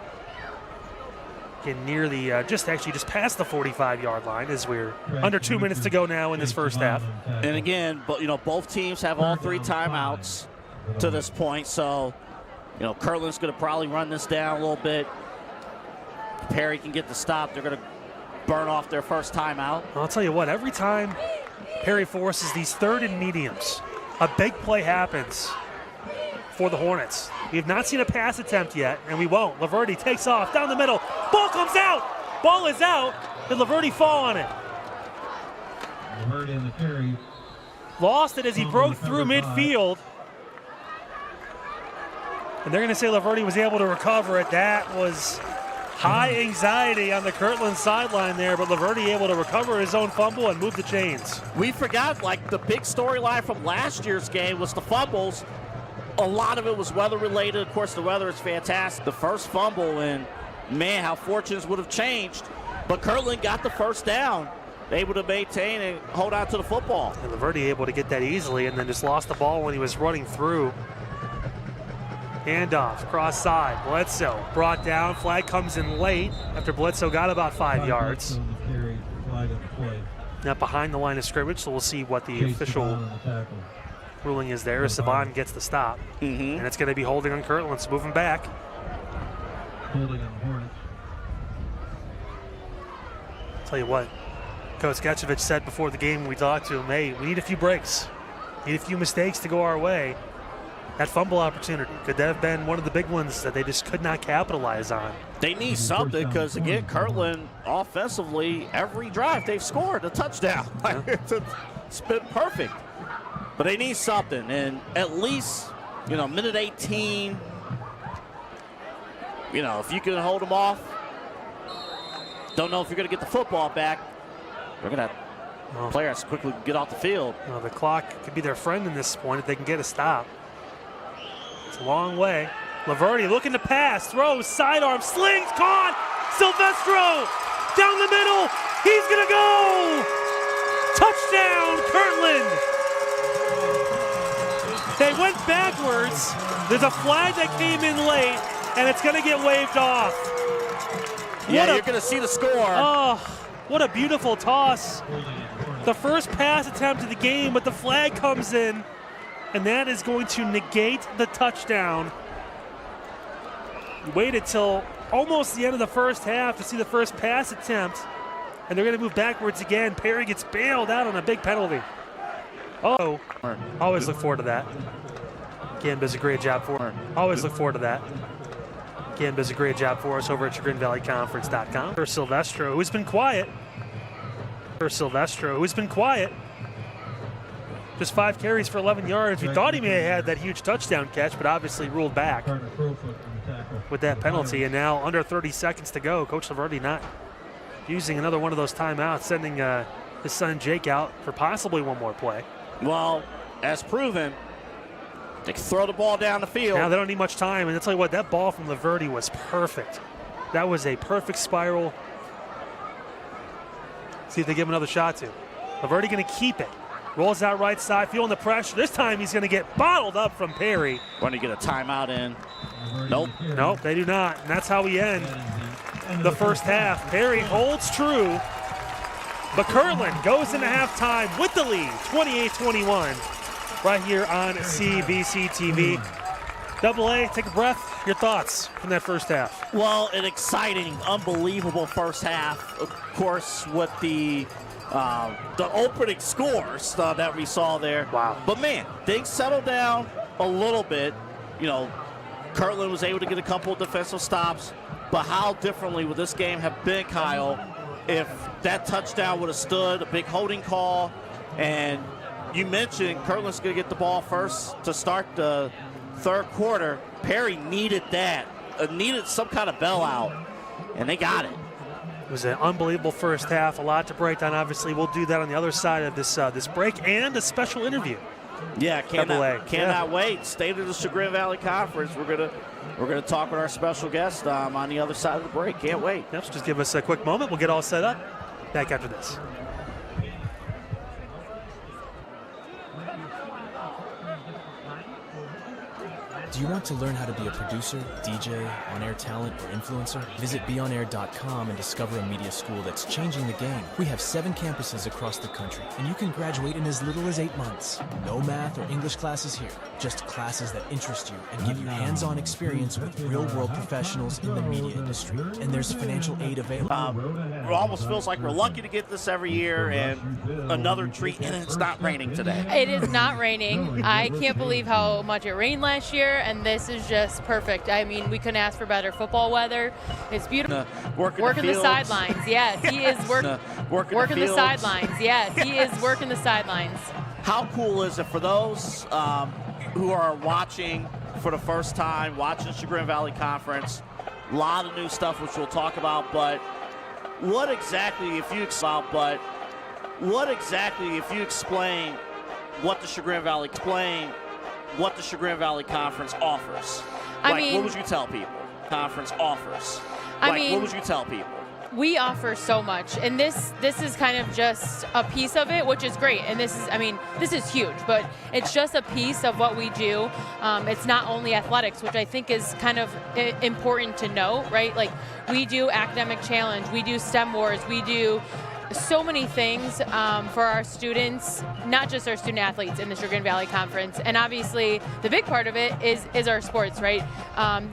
near the, just past the 45-yard line as we're under 2 minutes to go now in this first half. And again, both teams have all 3 timeouts to this point, so Kirtland's going to probably run this down a little bit. If Perry can get the stop, they're going to burn off their first timeout. I'll tell you what, every time Perry forces these 3rd and mediums, a big play happens for the Hornets. We have not seen a pass attempt yet, and we won't. Laverty takes off down the middle. Ball comes out. Ball is out. Did Laverty fall on it? Laverty and the Perry. Lost it as he broke through midfield. And they're going to say Laverty was able to recover it. That was high anxiety on the Kirtland sideline there, but Laverty able to recover his own fumble and move the chains. We forgot, the big storyline from last year's game was the fumbles. A lot of it was weather-related. Of course, the weather is fantastic. The first fumble, and man, how fortunes would have changed. But Kirtland got the first down, able to maintain and hold on to the football. And Laverty able to get that easily, and then just lost the ball when he was running through. Handoff, cross side. Bledsoe brought down. Flag comes in late after Bledsoe got about 5 yards. Now behind the line of scrimmage, so we'll see what the official ruling is there. Saban gets the stop. And it's going to be holding on Kirtland, so moving back. Holding on the Hornets. Tell you what, Coach Getchevich said before the game when we talked to him, hey, we need a few breaks. Need a few mistakes to go our way. That fumble opportunity, could that have been one of the big ones that they just could not capitalize on? They need something because, again, Kirtland offensively, every drive they've scored a touchdown. It's been perfect. But they need something, and at least, minute 18, if you can hold them off, don't know if you're going to get the football back. They're going to players quickly get off the field. Well, the clock could be their friend in this point if they can get a stop. It's a long way. Laverty looking to pass, throws, sidearm, slings, caught. Silvestro down the middle. He's going to go. Touchdown, Kirtland. They went backwards. There's a flag that came in late, and it's going to get waved off. Yeah, you're going to see the score. Oh, what a beautiful toss. The first pass attempt of the game, but the flag comes in, and that is going to negate the touchdown. We waited till almost the end of the first half to see the first pass attempt, and they're going to move backwards again. Perry gets bailed out on a big penalty. Oh, always look forward to that. Cam does a great job for her. Always look forward to that. Cam does a great job for us over at ChagrinValleyConference.com. For Silvestro, who's been quiet. Just 5 carries for 11 yards. We thought he may have had that huge touchdown catch, but obviously ruled back with that penalty. And now under 30 seconds to go, Coach Laverty not using another one of those timeouts, sending his son Jake out for possibly one more play. Well, as proven, they can throw the ball down the field. Now they don't need much time, and I'll tell you what, that ball from Laverty was perfect. That was a perfect spiral. See if they give him another shot to. Laverty going to keep it. Rolls out right side, feeling the pressure. This time he's going to get bottled up from Perry. Want to get a timeout in? Nope. Nope, they do not. And that's how we end the first half. Perry holds true, but Kirtland goes into halftime with the lead, 28-21, right here on CVC TV. Double A, take a breath. Your thoughts from that first half? Well, an exciting, unbelievable first half. Of course, with the opening scores that we saw there. Wow. But man, things settled down a little bit. Kirtland was able to get a couple of defensive stops. But how differently would this game have been, Kyle, if that touchdown would have stood, a big holding call, and you mentioned Kirtland's going to get the ball first to start the third quarter. Perry needed that, needed some kind of bailout, and they got it. It was an unbelievable first half, a lot to break down. Obviously, we'll do that on the other side of this break and a special interview. Yeah, cannot wait. State of the Chagrin Valley Conference. We're gonna talk with our special guest on the other side of the break. Can't wait. Yep, so just give us a quick moment. We'll get all set up. Back after this. Do you want to learn how to be a producer, DJ, on-air talent, or influencer? Visit beonair.com and discover a media school that's changing the game. We have 7 campuses across the country, and you can graduate in as little as 8 months. No math or English classes here, just classes that interest you and give you hands-on experience with real-world professionals in the media industry. And there's financial aid available. It almost feels like we're lucky to get this every year, and another treat, and it's not raining today. It is not raining. I can't believe how much it rained last year, and this is just perfect. I mean, we couldn't ask for better football weather. It's beautiful. Working the sidelines. Yes, he is working the sidelines. Yes, he is working the sidelines. How cool is it for those who are watching for the first time, watching Chagrin Valley Conference? A lot of new stuff, which we'll talk about, but what exactly, if you explain what the Chagrin Valley Conference offers? What would you tell people? Conference offers. What would you tell people? We offer so much, and this is kind of just a piece of it, which is great. And this is huge, but it's just a piece of what we do. It's not only athletics, which I think is kind of important to know, right? Like, we do academic challenge, we do STEM wars, we do so many things for our students, not just our student athletes in the Chagrin Valley Conference. And obviously the big part of it is our sports, right?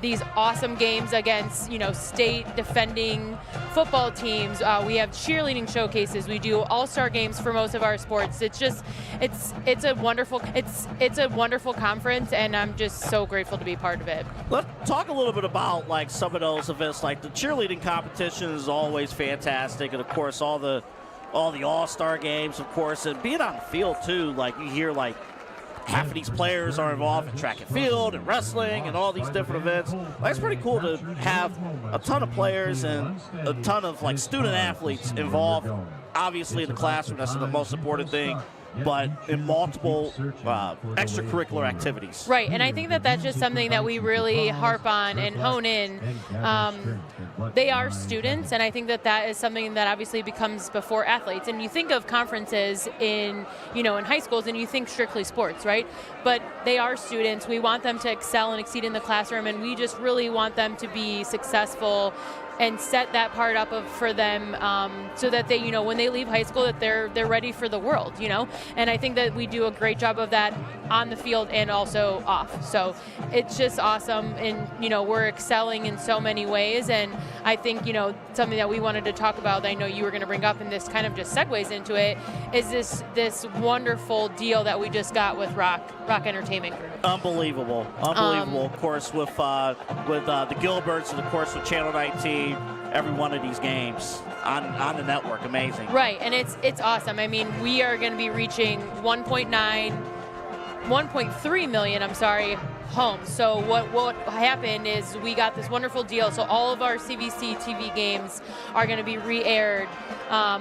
These awesome games against, state defending football teams. We have cheerleading showcases. We do all-star games for most of our sports. It's a wonderful conference, and I'm just so grateful to be part of it. Let's talk a little bit about some of those events. Like, the cheerleading competition is always fantastic, and of course all the all-star games, of course, and being on the field too. Like, you hear half of these players are involved in track and field and wrestling and all these different events. It's pretty cool to have a ton of players and a ton of student athletes involved. Obviously in the classroom, that's the most important thing, but in multiple extracurricular activities. Right, and I think that's just something that we really harp on and hone in. They are students, and I think that is something that obviously becomes before athletes. And you think of conferences in high schools, and you think strictly sports, right? But they are students. We want them to excel and exceed in the classroom, and we just really want them to be successful and set that part up for them so that they, when they leave high school, that they're ready for the world, And I think that we do a great job of that on the field and also off. So it's just awesome, and we're excelling in so many ways. And I think something that we wanted to talk about that I know you were going to bring up, and this kind of just segues into it, is this wonderful deal that we just got with Rock Entertainment Group. Unbelievable. Of course, with the Gilberts, and of course with Channel 19. Every one of these games on the network. Amazing. Right, and it's awesome. I mean, we are going to be reaching 1.3 million, homes. So what happened is we got this wonderful deal. So all of our CVC TV games are going to be re-aired on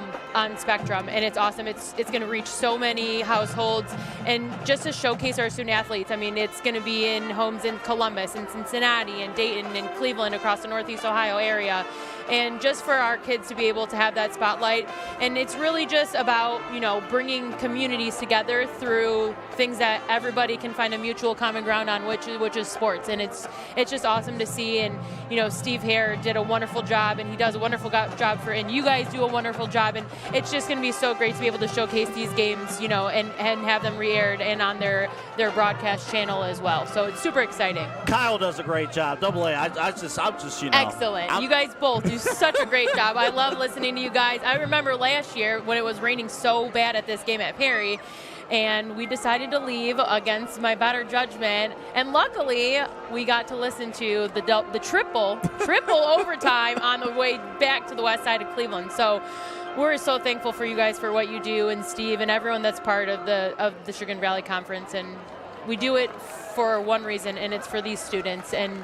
Spectrum, and it's awesome. It's going to reach so many households, and just to showcase our student athletes. I mean, it's going to be in homes in Columbus and Cincinnati and Dayton and Cleveland, across the Northeast Ohio area. And just for our kids to be able to have that spotlight. And it's really just about, bringing communities together through things that everybody can find a mutual common ground on, which is sports. And it's just awesome to see. And, Steve Hare did a wonderful job, and he does a wonderful job and you guys do a wonderful job. And it's just going to be so great to be able to showcase these games, and have them re-aired and on their broadcast channel as well. So it's super exciting. Kyle does a great job. Double A, I'm just excellent. You guys both do such a great job. I love listening to you guys. I remember last year when it was raining so bad at this game at Perry, and we decided to leave against my better judgment, and luckily we got to listen to the triple overtime on the way back to the west side of Cleveland. So we're so thankful for you guys for what you do, and Steve and everyone that's part of the Chagrin Valley Conference. And we do it for one reason, and it's for these students. And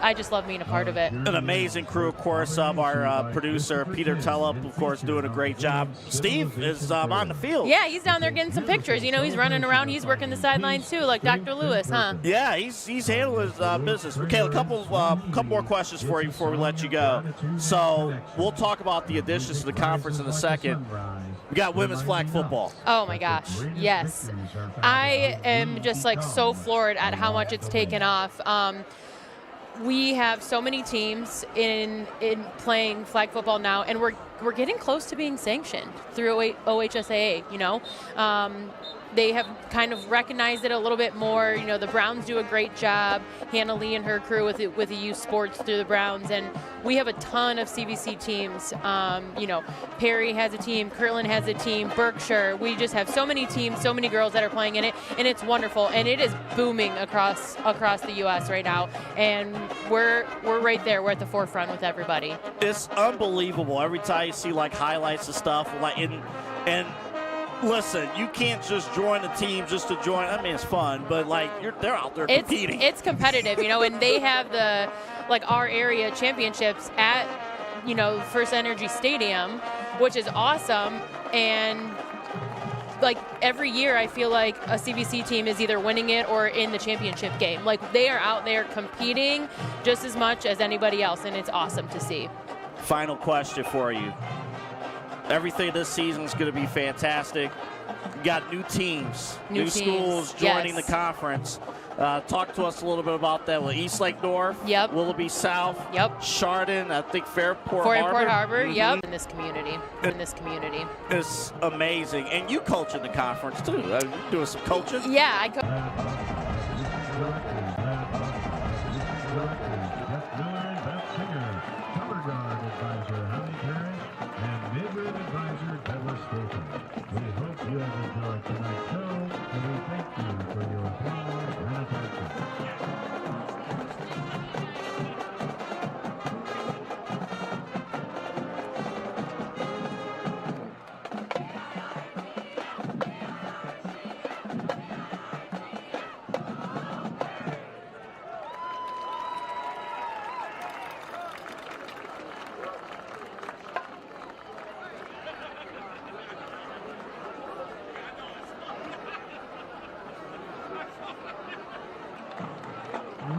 I just love being a part of it. An amazing crew, of course, of our producer, Peter Tellup, of course, doing a great job. Steve is on the field. Yeah, he's down there getting some pictures. He's running around. He's working the sidelines, too, like Dr. Lewis, huh? Yeah, he's handling his business. Okay, a couple more questions for you before we let you go. So we'll talk about the additions to the conference in a second. We got women's flag football. Oh my gosh, yes. I am just like so floored at how much it's taken off. We have so many teams in playing flag football now, and we're getting close to being sanctioned through OHSAA, you know. They have kind of recognized it a little bit more. You know, the Browns do a great job. Hannah Lee and her crew with the youth sports through the Browns, and we have a ton of CVC teams. You know, Perry has a team, Kirtland has a team, Berkshire. We just have so many teams, so many girls that are playing in it, and it's wonderful. And it is booming across the U.S. right now, and we're right there. We're at the forefront with everybody. It's unbelievable. Every time you see like highlights and stuff, like and listen, you can't just join a team just to join. I mean, it's fun, but like they're out there competing. It's competitive, you know, and they have our area championships at, you know, First Energy Stadium, which is awesome. And like every year, I feel like a CVC team is either winning it or in the championship game. Like they are out there competing just as much as anybody else, and it's awesome to see. Final question for you. Everything this season is going to be fantastic. You got new teams, new schools joining the conference. Talk to us a little bit about that. Well, Eastlake North, yep. Willoughby South, yep. Chardon, I think Fairport Harbor. Yep. In this community. It's amazing. And you coach in the conference too. You're doing some coaching. Yeah, I coach. We hope you have enjoyed tonight's show, and we thank you for your applause and attention.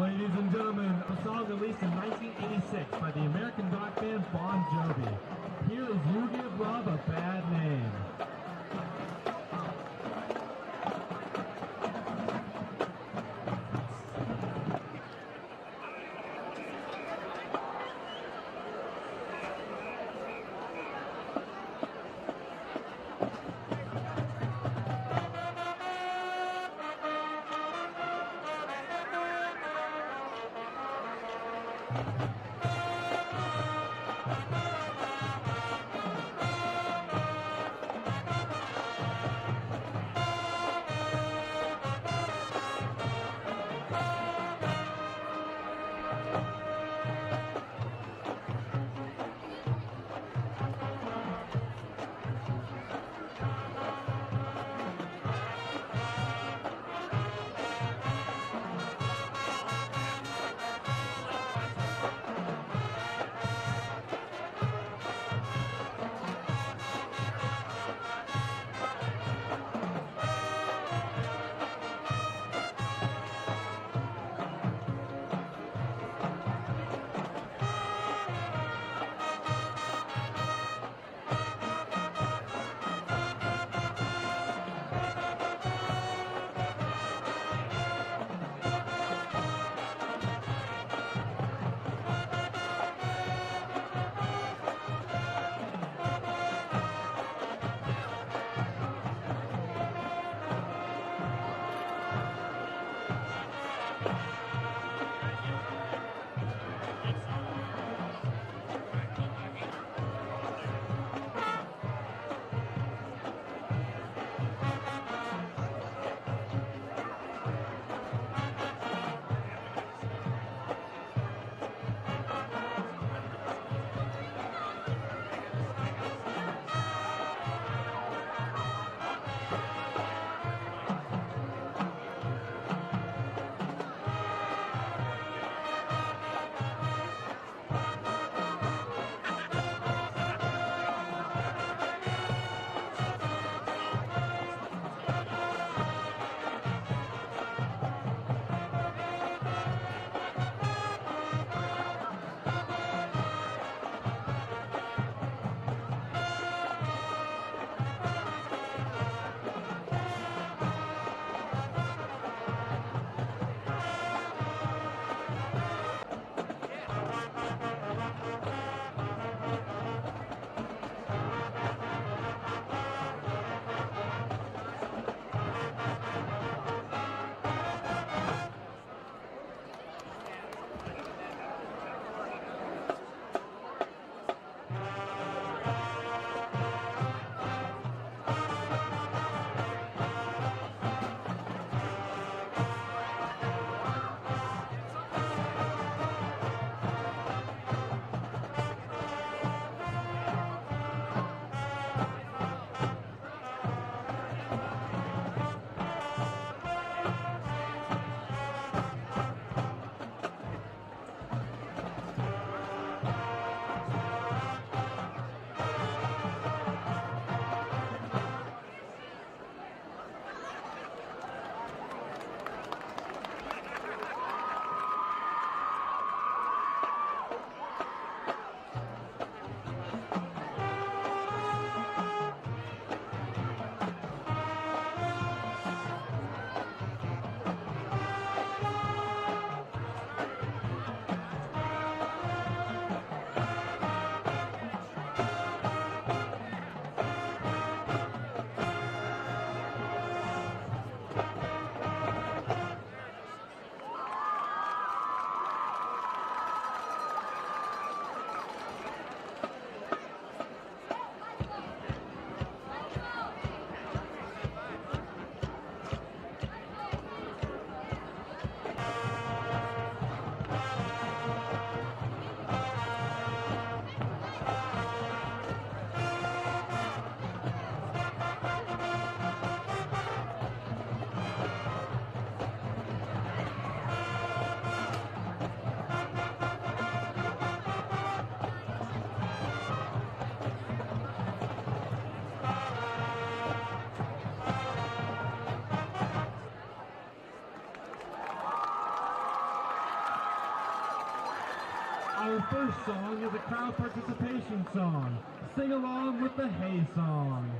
Ladies and gentlemen, a song released in 1986 by the American rock band Bon Jovi. Here is You Give Love a Bad Name. Our first song is a crowd participation song. Sing along with the Hey song.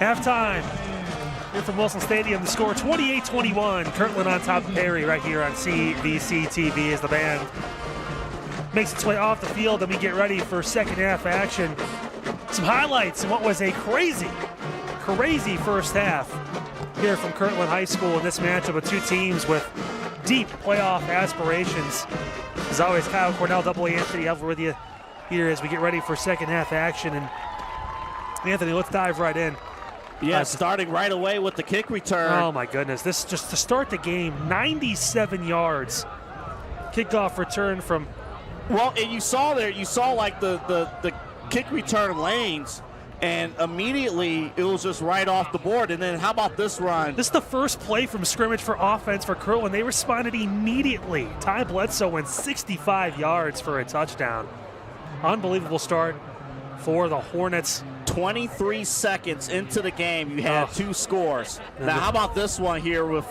Halftime here from Wilson Stadium. The score 28-21. Kirtland on top of Perry right here on CVC TV as the band makes its way off the field, and we get ready for second half action. Some highlights in what was a crazy first half here from Kirtland High School in this matchup of two teams with deep playoff aspirations. As always, Kyle Cornell, AA Anthony Elver with you here as we get ready for second half action. And Anthony, let's dive right in. Yeah, starting right away with the kick return. Oh my goodness, this just to start the game, 97 yards. Kickoff return from... Well, and you saw like the kick return lanes, and immediately it was just right off the board. And then how about this run? This is the first play from scrimmage for offense for Kirtland. They responded immediately. Ty Bledsoe went 65 yards for a touchdown. Unbelievable start for the Hornets. 23 seconds into the game, you had two scores. Now, how about this one here with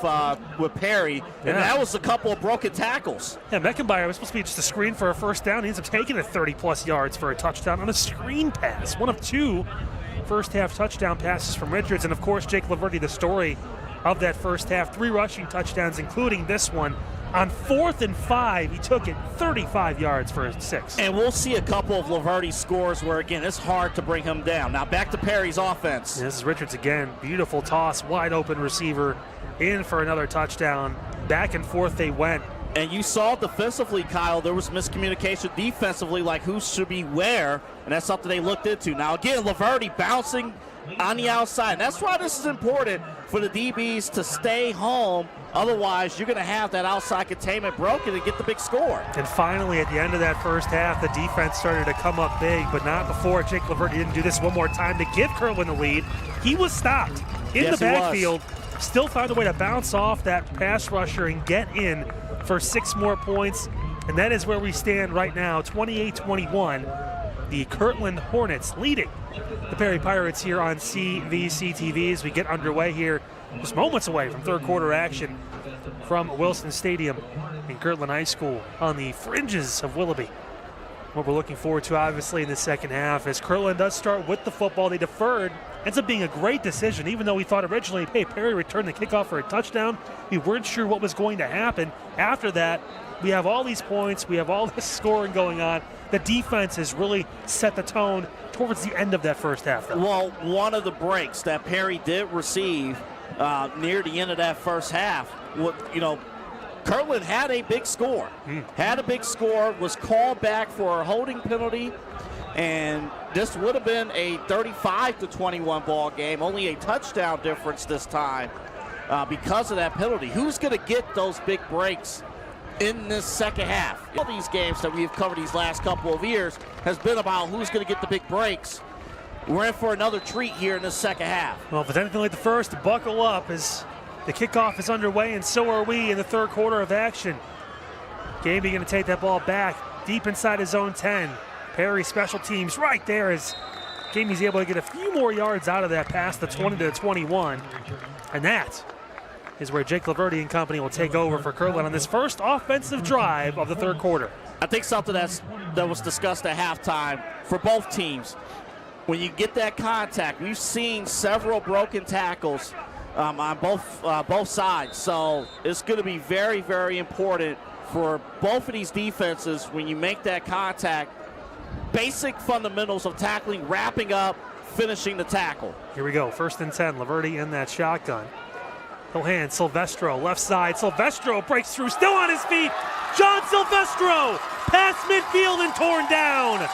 Perry? And that was a couple of broken tackles. Yeah, Meckenbauer was supposed to be just a screen for a first down. He ends up taking it 30-plus yards for a touchdown on a screen pass. One of two first-half touchdown passes from Richards. And, of course, Jake Laverty, the story of that first half. 3 rushing touchdowns, including this one. On 4th and 5, he took it 35 yards for a 6. And we'll see a couple of Laverty scores where, again, it's hard to bring him down. Now back to Perry's offense. And this is Richards again. Beautiful toss, wide open receiver, in for another touchdown. Back and forth they went. And you saw defensively, Kyle, there was miscommunication defensively, like who should be where, and that's something they looked into. Now, again, Laverty bouncing on the outside. And that's why this is important for the DBs to stay home. Otherwise, you're going to have that outside containment broken and get the big score. And finally, at the end of that first half, the defense started to come up big, but not before. Jake Laverty didn't do this one more time to give Kirtland the lead. He was stopped in the backfield, still found a way to bounce off that pass rusher and get in for 6 more points. And that is where we stand right now, 28-21. The Kirtland Hornets leading the Perry Pirates here on CVC TV as we get underway here just moments away from third quarter action from Wilson Stadium in Kirtland High School on the fringes of Willoughby. What we're looking forward to, obviously, in the second half is Kirtland does start with the football. They deferred. Ends up being a great decision, even though we thought originally, hey, Perry returned the kickoff for a touchdown. We weren't sure what was going to happen. After that, we have all these points. We have all this scoring going on. The defense has really set the tone towards the end of that first half, though. Well, one of the breaks that Perry did receive near the end of that first half, Kirtland had a big score. Was called back for a holding penalty, and this would have been a 35-21 ball game, only a touchdown difference this time because of that penalty. Who's going to get those big breaks in this second half? All these games that we've covered these last couple of years has been about who's going to get the big breaks. We're in for another treat here in this second half. Well, if it's anything like the first, buckle up as the kickoff is underway, and so are we in the third quarter of action. Gamey going to take that ball back deep inside his own 10. Perry special teams right there as Gamey's able to get a few more yards out of that pass, the 20 to 21. And that is where Jake Laverty and company will take over for Kirtland on this first offensive drive of the third quarter. I think something that was discussed at halftime for both teams. When you get that contact, we've seen several broken tackles on both sides. So it's going to be very, very important for both of these defenses when you make that contact. Basic fundamentals of tackling, wrapping up, finishing the tackle. Here we go, 1st and 10, Laverty in that shotgun. He'll hand Silvestro, left side. Silvestro breaks through, still on his feet. John Silvestro, past midfield and torn down.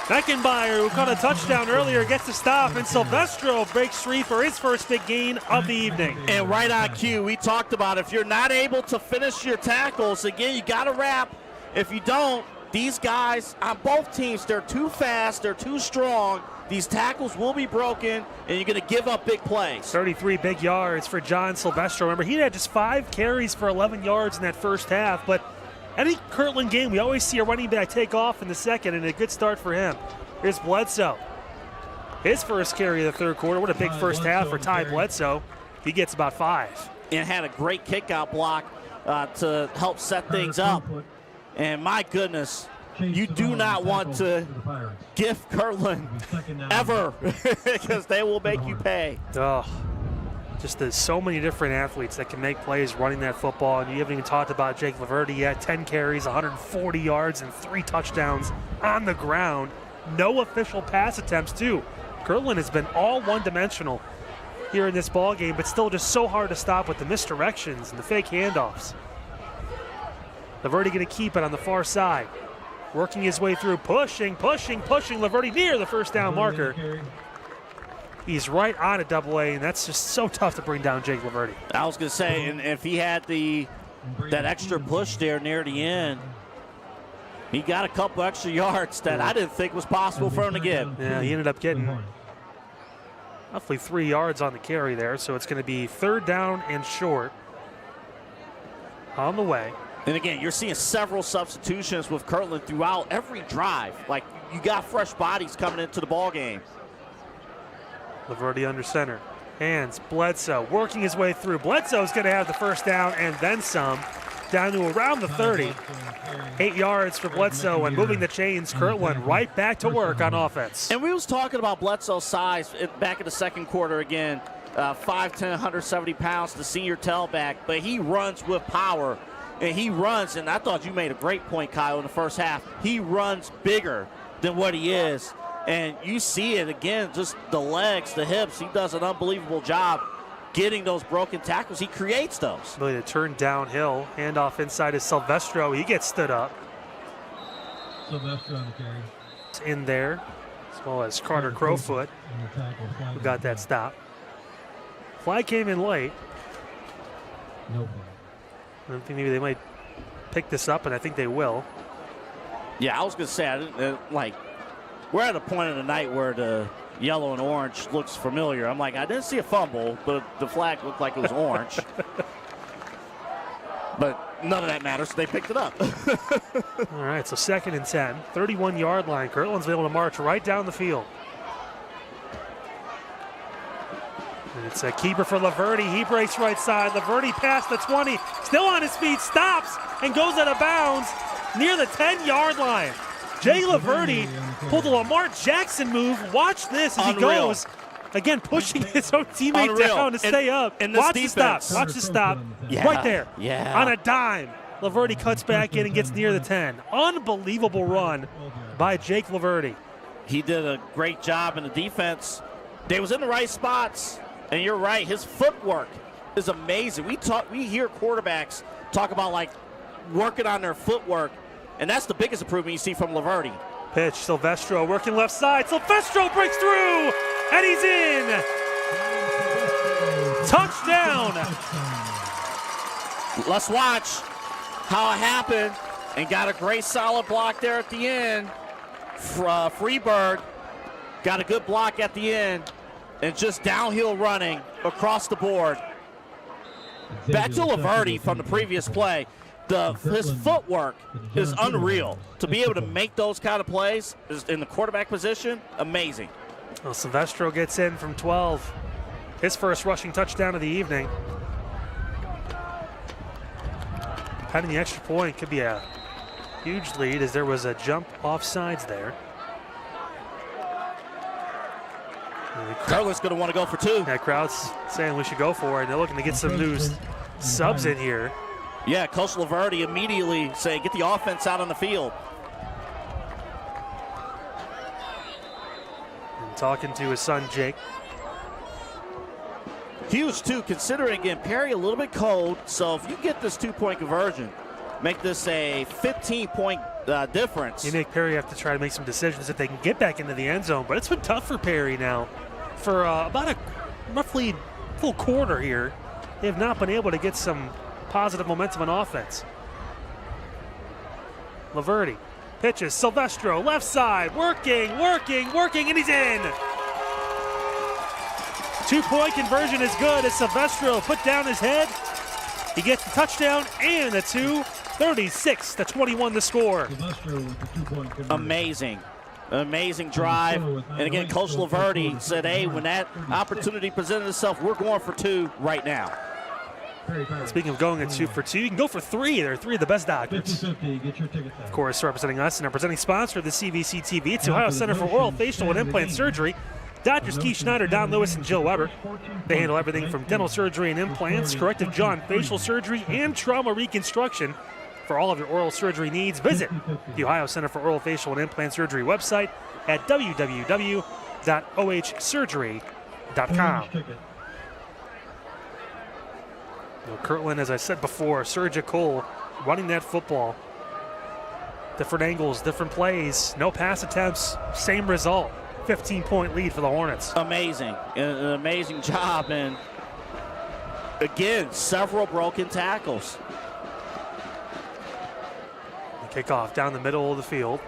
Beckenbauer, who caught a touchdown earlier, gets a stop, and Silvestro breaks free for his first big gain of the evening. And right on cue, we talked about if you're not able to finish your tackles, again, you got to wrap. If you don't, these guys on both teams, they're too fast, they're too strong. These tackles will be broken, and you're going to give up big plays. 33 big yards for John Silvestro. Remember, he had just 5 carries for 11 yards in that first half, but any Kirtland game, we always see a running back take off in the second, and a good start for him. Here's Bledsoe. His first carry of the third quarter. What a big first half for Ty Bledsoe. He gets about 5. And had a great kick-out block to help set things up. And my goodness, you do not want to gift Kirtland ever because they will make you pay. Oh, just there's so many different athletes that can make plays running that football, and you haven't even talked about Jake Laverty yet. 10 carries, 140 yards, and 3 touchdowns on the ground. No official pass attempts, too. Kirtland has been all one-dimensional here in this ball game, but still just so hard to stop with the misdirections and the fake handoffs. Laverty going to keep it on the far side. Working his way through, pushing. Laverty near the first down marker. He's right on a double A, and that's just so tough to bring down Jake Laverty. I was going to say, and if he had that extra push there near the end, he got a couple extra yards that I didn't think was possible for him to get. Yeah, he ended up getting roughly 3 yards on the carry there, so it's going to be 3rd down and short on the way. And again, you're seeing several substitutions with Kirtland throughout every drive. Like, you got fresh bodies coming into the ball game. Laverty under center. Hands, Bledsoe working his way through. Bledsoe's going to have the first down and then some. Down to around the 30. 8 yards for Bledsoe, and moving the chains, Kirtland right back to work on offense. And we was talking about Bledsoe's size back in the second quarter again. 5'10", 170 pounds, the senior tailback, but he runs with power. And he runs, and I thought you made a great point, Kyle, in the first half. He runs bigger than what he is. And you see it again, just the legs, the hips. He does an unbelievable job getting those broken tackles. He creates those. Ability to turn downhill. Handoff inside is Silvestro. He gets stood up. Silvestro on the carry. In there, as well as Carter Crowfoot, who got that stop. Flag came in late. No. I think maybe they might pick this up, and I think they will. Yeah, I was going to say, we're at a point in the night where the yellow and orange looks familiar. I'm like, I didn't see a fumble, but the flag looked like it was orange. But none of that matters. They picked it up. All right, so 2nd and 10, 31-yard line. Kirtland's able to march right down the field. And it's a keeper for Laverty. He breaks right side. Laverty past the 20. Still on his feet. Stops and goes out of bounds near the 10-yard line. Jay Laverty pulled a Lamar Jackson move. Watch this as he goes. Again, pushing his own teammate down to stay up. Watch the stop. Watch the stop. Right there. On a dime. Laverty cuts back in and gets near the 10. Unbelievable run by Jake Laverty. He did a great job in the defense. They was in the right spots. And you're right, his footwork is amazing. We hear quarterbacks talk about like working on their footwork, and that's the biggest improvement you see from Laverty. Pitch, Silvestro working left side. Silvestro breaks through, and he's in. Touchdown. Let's watch how it happened, and got a great solid block there at the end. Freeberg got a good block at the end. And just downhill running across the board. Back to Laverty from the previous play. His footwork is unreal. To be able to make those kind of plays in the quarterback position, amazing. Well, Silvestro gets in from 12. His first rushing touchdown of the evening. Having the extra point could be a huge lead as there was a jump off sides there. Kirtland's going to want to go for 2. Yeah, crowd's saying we should go for it. They're looking to get some new subs in here. Yeah, Coach Laverty immediately saying, get the offense out on the field. And talking to his son, Jake. Huge, too, considering, again, Perry a little bit cold. So if you get this 2-point conversion, make this a 15-point difference. You make Perry have to try to make some decisions if they can get back into the end zone. But it's been tough for Perry now. For about a roughly full quarter here, they have not been able to get some positive momentum on offense. Laverty pitches, Silvestro, left side, working, and he's in. 2-point conversion is good as Silvestro put down his head. He gets the touchdown and a 2. 36-21 the score. Amazing drive. And again, Coach Laverty said, hey, when that opportunity presented itself, we're going for 2 right now. Speaking of going at 2 for 2, you can go for 3. They're 3 of the best doctors. Of course, representing us and our presenting sponsor of the CVC TV, it's Ohio Center for Oral, Facial, and Implant Surgery. Doctors Keith Schneider, Don Lewis, and Jill Weber. They handle everything from dental surgery and implants, corrective jaw and facial surgery, and trauma reconstruction. For all of your oral surgery needs, visit the Ohio Center for Oral, Facial, and Implant Surgery website at www.ohsurgery.com. Kirtland, as I said before, surgical, running that football. Different angles, different plays, no pass attempts, same result. 15-point lead for the Hornets. Amazing. An amazing job. And again, several broken tackles. Kickoff down the middle of the field.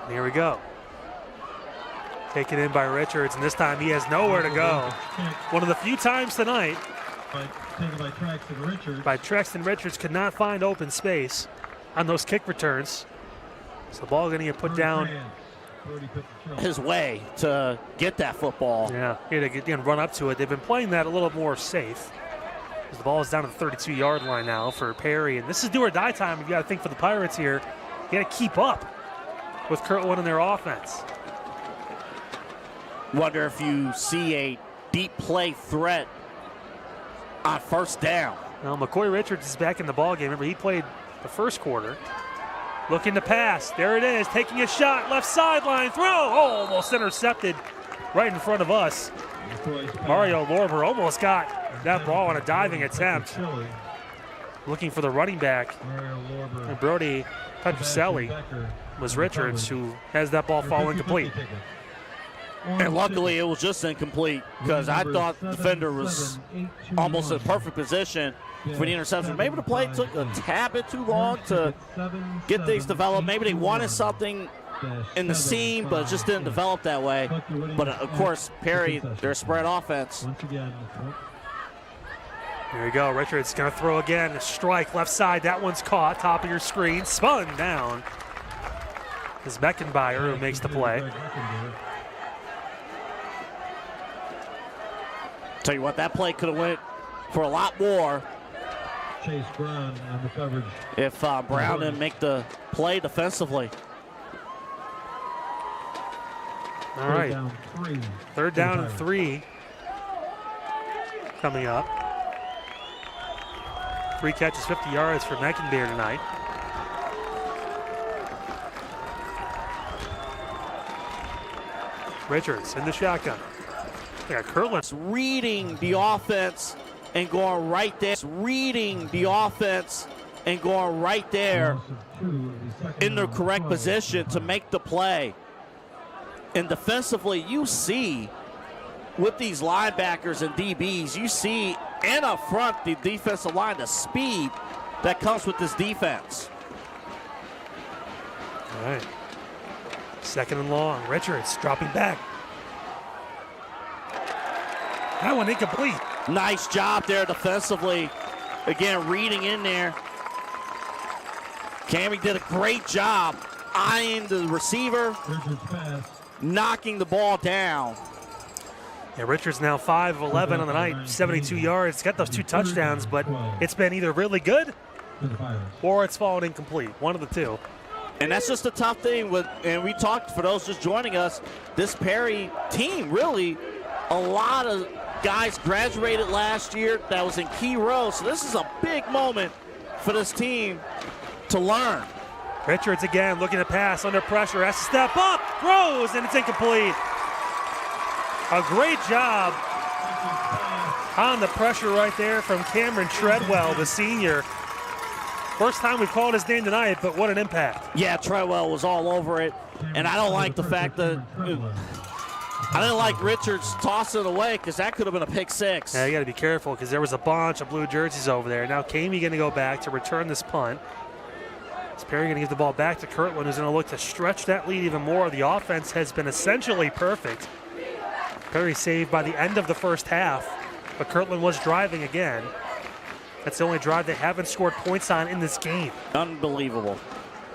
And here we go. Taken in by Richards, and this time he has nowhere to go. One of the few times tonight by Trexton Richards could not find open space on those kick returns. So the ball going to get put down his way to get that football. Yeah, he had to again run up to it. They've been playing that a little more safe. The ball is down to the 32-yard line now for Perry, and this is do or die time. You got to think for the Pirates here. You got to keep up with Kirtland and their offense. Wonder if you see a deep play threat on first down. Now McCoy Richards is back in the ball game. Remember, he played the first quarter. Looking to pass. There it is. Taking a shot. Left sideline. Throw. Oh, almost intercepted right in front of us. Mario Lorber almost got that ball on a diving attempt. Looking for the running back. And Brody Petroselli was Richards, who has that ball fall incomplete. And luckily it was just incomplete because I thought the defender was almost in perfect position for the interception. Maybe the play took a tad bit too long to get things developed. Maybe they wanted something in the seam, but it just didn't develop that way. But of course, Perry, their spread offense. Here we go. Richards going to throw again. A strike left side. That one's caught. Top of your screen. Spun down. Is Beckenbauer who makes the play. Tell you what, that play could have went for a lot more Chase Brown on the coverage. if Brown didn't make the play defensively. All right. Down 3. Third down and 3 coming up. 3 catches, 50 yards for Meckenbeer tonight. Richards in the shotgun. They got Kirtland. Reading the offense and going right there. Reading the offense and going right there in the correct position to make the play. And defensively, you see with these linebackers and DBs, you see, and up front, the defensive line, the speed that comes with this defense. All right. Second and long. Richards dropping back. That one incomplete. Nice job there defensively. Again, reading in there. Cammy did a great job eyeing the receiver, Richards pass. knocking the ball down. Yeah, Richards now 5 of 11 on the night, 72 yards. Got those 2 touchdowns, but it's been either really good To the Pirates. or it's fallen incomplete. One of the two. And that's just a tough thing with, and we talked, for those just joining us, this Perry team, really, a lot of guys graduated last year that was in key roles. So this is a big moment for this team to learn. Richards again looking to pass under pressure, has to step up, throws, and it's incomplete. A great job on the pressure right there from Cameron Treadwell, the senior. First time we've called his name tonight, but what an impact. Yeah, Treadwell was all over it, and I don't like the fact that I didn't like Richards tossing it away because that could have been a pick six. Yeah, you got to be careful because there was a bunch of blue jerseys over there. Now Camey going to go back to return this punt. Is Perry going to give the ball back to Kirtland, who's going to look to stretch that lead even more. The offense has been essentially perfect. Perry saved by the end of the first half, but Kirtland was driving again. That's the only drive they haven't scored points on in this game. Unbelievable.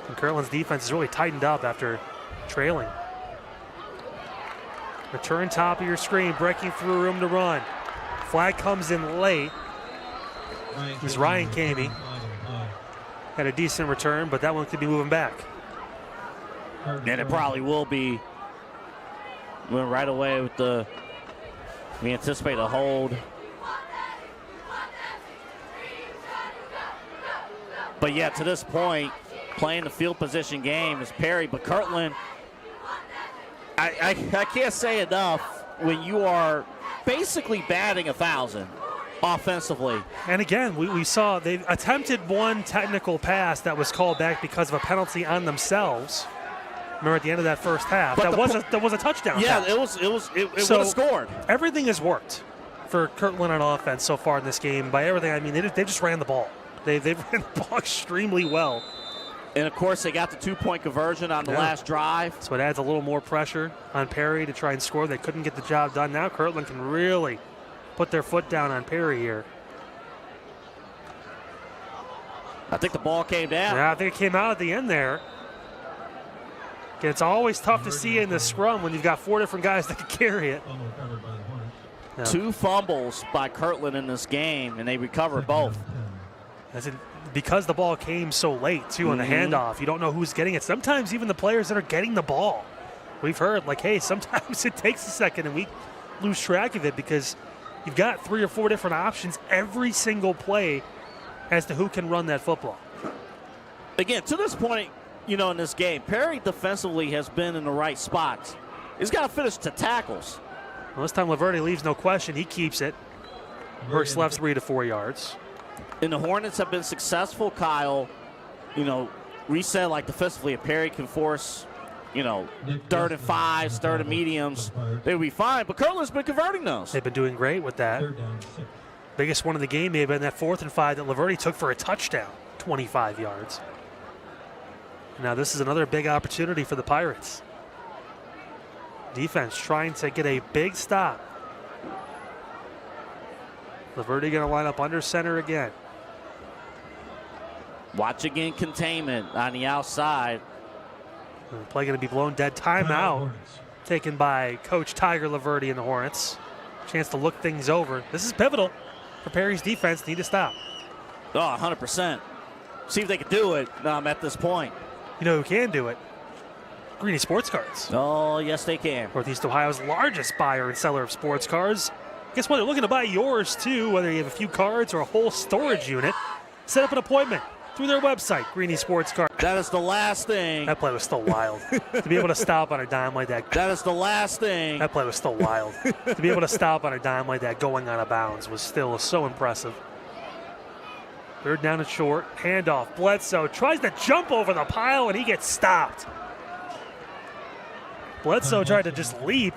And Kirtland's defense is really tightened up after trailing. Return top of your screen, breaking through room to run. Flag comes in late. It was Ryan Camey. Had a decent return, but that one could be moving back. And it probably will be. Went right away with the, we anticipate a hold. But yeah, to this point, playing the field position game is Perry, but Kirtland, I can't say enough when you are basically batting 1,000 offensively. And again, we saw they attempted one technical pass that was called back because of a penalty on themselves. Remember at the end of that first half, But that was a touchdown. Yeah, pass. it would So- have scored. Everything has worked for Kirtland on offense so far in this game. By everything, I mean they just ran the ball. They ran the ball extremely well. And of course, they got the 2-point conversion on the last drive. So it adds a little more pressure on Perry to try and score. They couldn't get the job done. Now Kirtland can really put their foot down on Perry here. I think the ball came down. Yeah, I think it came out at the end there. Again, it's always tough to see in the scrum when you've got 4 different guys that can carry it. Yeah. 2 fumbles by Kirtland in this game, and they recovered both. That's it, because the ball came so late, too, on the handoff. You don't know who's getting it. Sometimes even the players that are getting the ball, we've heard, like, hey, sometimes it takes a second and we lose track of it because you've got 3 or 4 different options every single play as to who can run that football. Again, to this point, you know, in this game, Perry defensively has been in the right spots. He's got to finish to tackles. Well, this time Laverde leaves no question. He keeps it. Works left 3 to 4 yards. And the Hornets have been successful, Kyle. You know, we said like defensively, if Perry can force, you know, 3rd and 5s, 3rd and mediums, they would be fine. But Kirtland's been converting those. They've been doing great with that. Biggest one of the game may have been that 4th and 5 that Laverde took for a touchdown, 25 yards. Now this is another big opportunity for the Pirates. Defense trying to get a big stop. Laverde going to line up under center again. Watch again containment on the outside. And the play going to be blown dead. Timeout taken by Coach Tiger Laverde and the Hornets. chance to look things over. This is pivotal for Perry's defense. Need to stop. Oh, 100%. See if they can do it at this point. You know who can do it? Greeny Sports Cards. Oh, yes, they can. Northeast Ohio's largest buyer and seller of sports cards. Guess what? They're looking to buy yours, too, whether you have a few cards or a whole storage unit. Set up an appointment through their website, Greeny Sports Cards. That is the last thing. That play was still wild. To be able to stop on a dime like that. That is the last thing. That play was still wild. To be able to stop on a dime like that going out of bounds was still so impressive. Third down and short. Handoff. Bledsoe tries to jump over the pile, and he gets stopped. Bledsoe tried to just leap.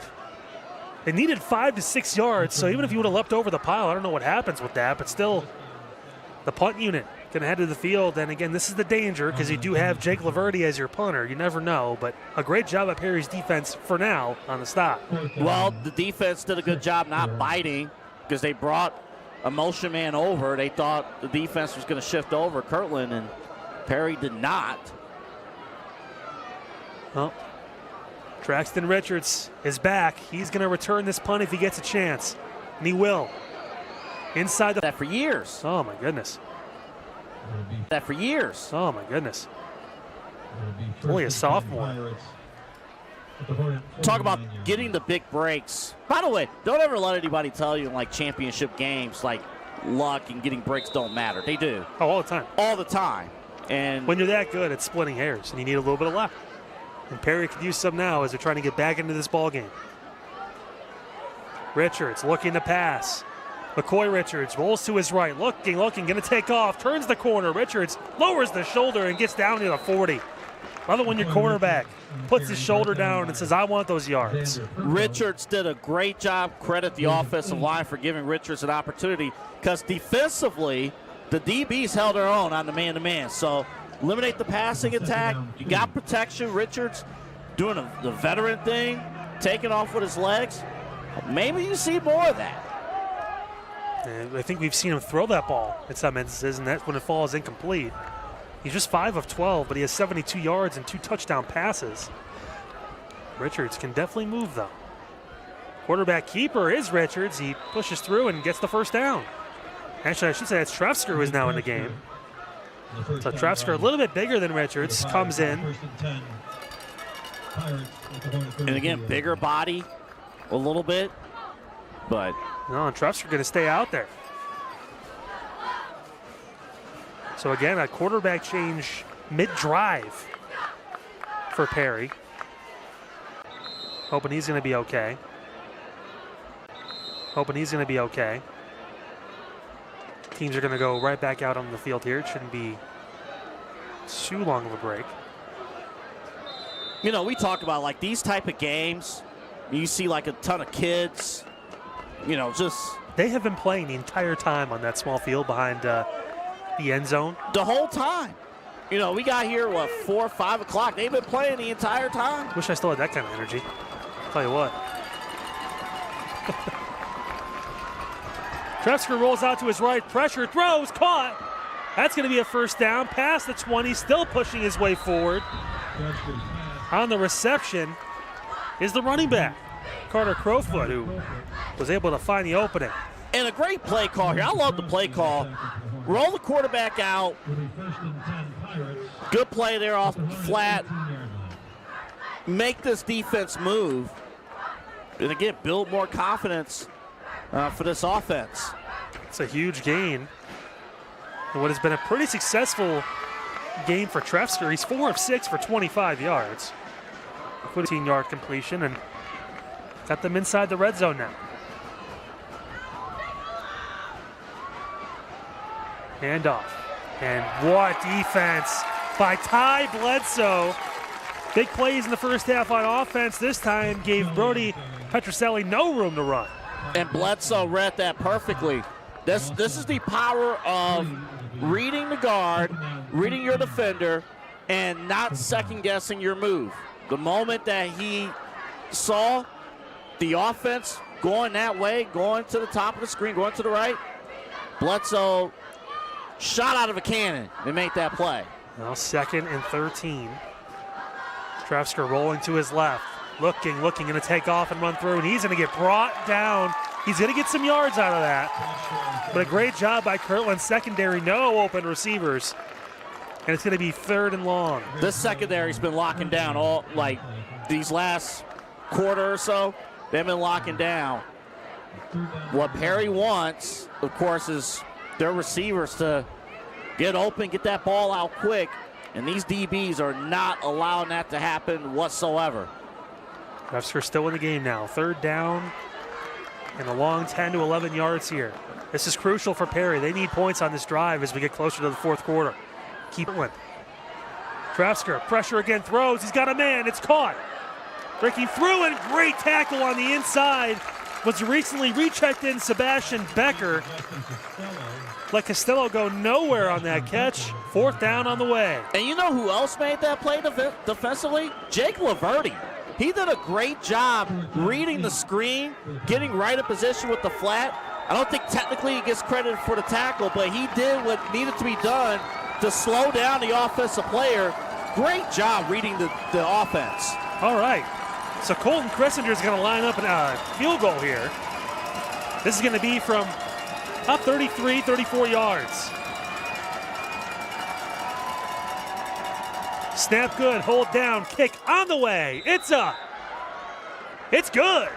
It needed 5 to 6 yards, so even if you would have leapt over the pile, I don't know what happens with that, but still, the punt unit going to head to the field. And again, this is the danger because you do have Jake Laverty as your punter. You never know, but a great job at Perry's defense for now on the stop. Well, the defense did a good job not biting because they brought a motion man over. They thought the defense was going to shift over Kirtland, and Perry did not. Well, Traxton Richards is back. He's going to return this punt if he gets a chance, and he will. Inside the... That for years. Oh, my goodness. That for years. Oh, my goodness. Only a sophomore. Talk about getting the big breaks. By the way, don't ever let anybody tell you in like championship games, like luck and getting breaks don't matter. They do. Oh, all the time. All the time. And when you're that good, it's splitting hairs, and you need a little bit of luck. And Perry could use some now as they're trying to get back into this ball game. Richards looking to pass. McCoy Richards rolls to his right, looking, going to take off, turns the corner. Richards lowers the shoulder and gets down to the 40. Love it when your quarterback puts his shoulder down and says, I want those yards. Richards did a great job. Credit the offensive line for giving Richards an opportunity because defensively, the DBs held their own on the man-to-man. So eliminate the passing attack. You got protection. Richards doing the veteran thing, taking off with his legs. Maybe you see more of that. And I think we've seen him throw that ball in some instances, and that's when it falls incomplete. He's just 5 of 12, but he has 72 yards and 2 touchdown passes. Richards can definitely move, though. Quarterback keeper is Richards. He pushes through and gets the first down. Actually, I should say that's Trefsker who is now in the game. So Trefsker, a little bit bigger than Richards, comes in. And again, bigger body a little bit, but... No, and Trefsker going to stay out there. So again, a quarterback change mid-drive for Perry. Hoping he's going to be okay. Teams are going to go right back out on the field here. It shouldn't be too long of a break. You know, we talk about like these type of games. You see like a ton of kids, you know, just... They have been playing the entire time on that small field behind the end zone. The whole time. You know, we got here, 4 or 5 o'clock. They've been playing the entire time. Wish I still had that kind of energy. Tell you what. Trefsker rolls out to his right. Pressure, throws, caught. That's going to be a first down. Past the 20, still pushing his way forward. On the reception is the running back, Carter Crowfoot, who was able to find the opening. And a great play call here. I love the play call. Roll the quarterback out. Good play there off the flat. Make this defense move. And again, build more confidence for this offense. It's a huge gain. And what has been a pretty successful game for Trefsker. He's 4 of 6 for 25 yards. 15-yard completion, and got them inside the red zone now. Handoff. And what defense by Ty Bledsoe. Big plays in the first half on offense. This time gave Brody Petroselli no room to run. And Bledsoe read that perfectly. This is the power of reading the guard, reading your defender, and not second-guessing your move. The moment that he saw the offense going that way, going to the top of the screen, going to the right, Bledsoe shot out of a cannon and made that play. Now 2nd and 13. Trefsker rolling to his left. Looking, going to take off and run through, and he's going to get brought down He's going to get some yards out of that. But a great job by Kirtland secondary. No open receivers. And it's going to be 3rd and long. This secondary's been locking down all, like, these last quarter or so. They've been locking down. What Perry wants, of course, is their receivers to get open, get that ball out quick. And these DBs are not allowing that to happen whatsoever. Refs are still in the game now. 3rd down and a long 10 to 11 yards here. This is crucial for Perry. They need points on this drive as we get closer to the 4th quarter. Keep it. Trafsker, pressure again, throws. He's got a man. It's caught. Breaking through, and great tackle on the inside was recently rechecked in Sebastian Becker. Let Costello go nowhere on that catch. 4th down on the way. And you know who else made that play defensively? Jake Laverty. He did a great job reading the screen, getting right in position with the flat. I don't think technically he gets credit for the tackle, but he did what needed to be done to slow down the offensive player. Great job reading the offense. All right. So Colton Christinger is going to line up a field goal here. This is going to be from up 33, 34 yards. Snap good, hold down, kick on the way. It's up. It's good.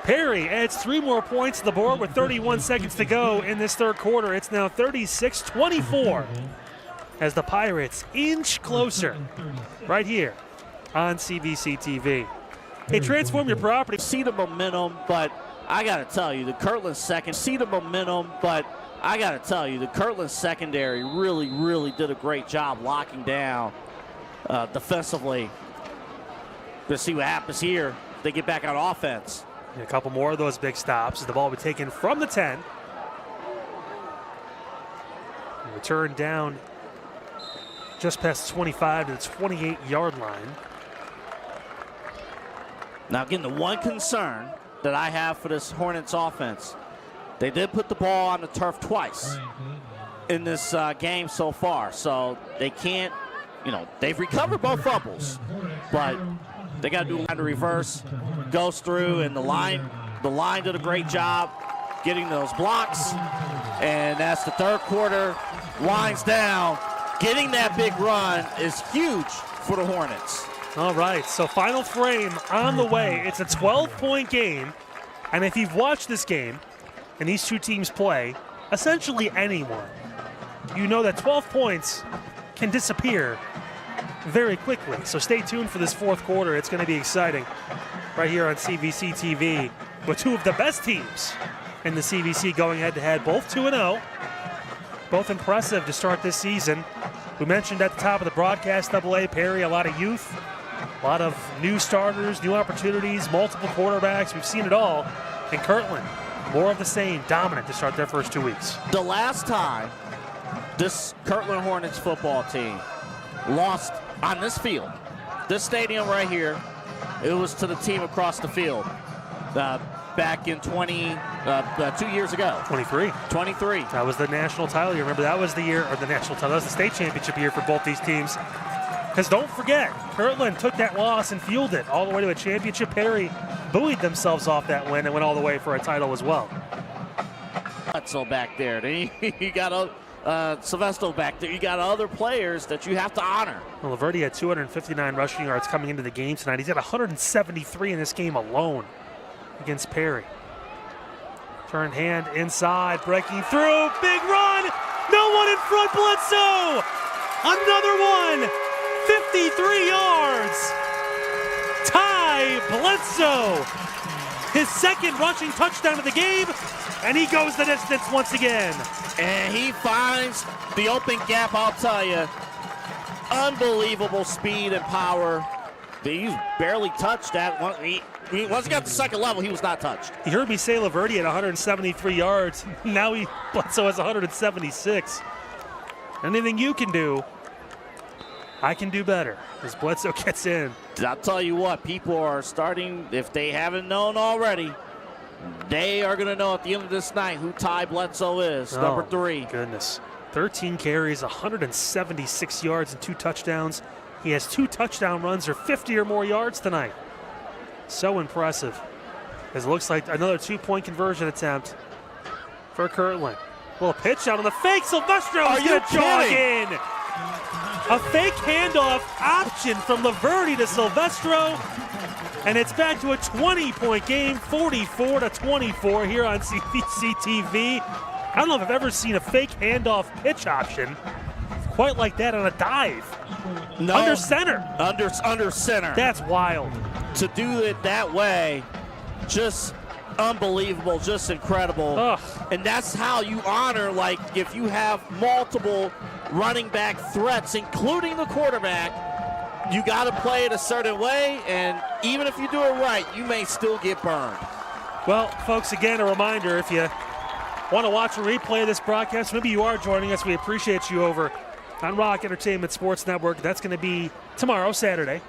Perry adds 3 more points to the board with 31 seconds to go in this 3rd quarter. It's now 36-24 as the Pirates inch closer right here on CVC TV. Hey, transform your property. See the momentum, but I got to tell you, the Kirtland secondary really, really did a great job locking down defensively. Let's see what happens here. They get back on offense. And a couple more of those big stops as the ball will be taken from the 10. Return down just past 25 to the 28-yard line. Now, again, the one concern that I have for this Hornets offense, they did put the ball on the turf twice in this game so far. So they can't, they've recovered both fumbles, but they got to do line to reverse, goes through, and the line did a great job getting those blocks. And that's the 3rd quarter, winds down. Getting that big run is huge for the Hornets. All right, so final frame on the way. It's a 12-point game, and if you've watched this game and these two teams play, essentially anyone, you know that 12 points can disappear very quickly. So stay tuned for this 4th quarter. It's going to be exciting right here on CVC TV with 2 of the best teams in the CVC going head-to-head, both 2-0, both impressive to start this season. We mentioned at the top of the broadcast, AA, Perry, a lot of youth, a lot of new starters, new opportunities, multiple quarterbacks. We've seen it all. And Kirtland, more of the same, dominant to start their first 2 weeks. The last time this Kirtland Hornets football team lost on this field, this stadium right here, it was to the team across the field back in 2 years ago. 23. That was the national title. You remember that was the year, or the national title, that was the state championship year for both these teams. Because don't forget, Kirtland took that loss and fueled it all the way to a championship. Perry buoyed themselves off that win and went all the way for a title as well. So back there, you got Sylvester back there. You got other players that you have to honor. Well, Laverty had 259 rushing yards coming into the game tonight. He's got 173 in this game alone against Perry. Turn hand inside, breaking through, big run, no one in front, Bledsoe! Another one, 53 yards. Ty Bledsoe, his 2nd rushing touchdown of the game, and he goes the distance once again. And he finds the open gap, I'll tell you. Unbelievable speed and power. He barely touched that one. Once he got to the 2nd level, he was not touched. You heard me say Laverty had 173 yards. Now Bledsoe has 176. Anything you can do, I can do better as Bledsoe gets in. I'll tell you what, people are starting, if they haven't known already, they are going to know at the end of this night who Ty Bledsoe is, number 3. Goodness. 13 carries, 176 yards, and 2 touchdowns. He has 2 touchdown runs or 50 or more yards tonight. So impressive. As it looks like another 2-point conversion attempt for Kirtland. Little pitch out on the fake. Silvestro is going to jog in. A fake handoff option from Laverty to Silvestro. And it's back to a 20-point game, 44-24 here on CVC TV. I don't know if I've ever seen a fake handoff pitch option quite like that on a dive. No, under center. Under center. That's wild. To do it that way, just unbelievable, just incredible. Ugh. And that's how you honor, like, if you have multiple running back threats, including the quarterback, you got to play it a certain way, and even if you do it right, you may still get burned. Well, folks, again, a reminder, if you want to watch a replay of this broadcast, maybe you are joining us, we appreciate you over on Rock Entertainment Sports Network. That's going to be tomorrow, Saturday,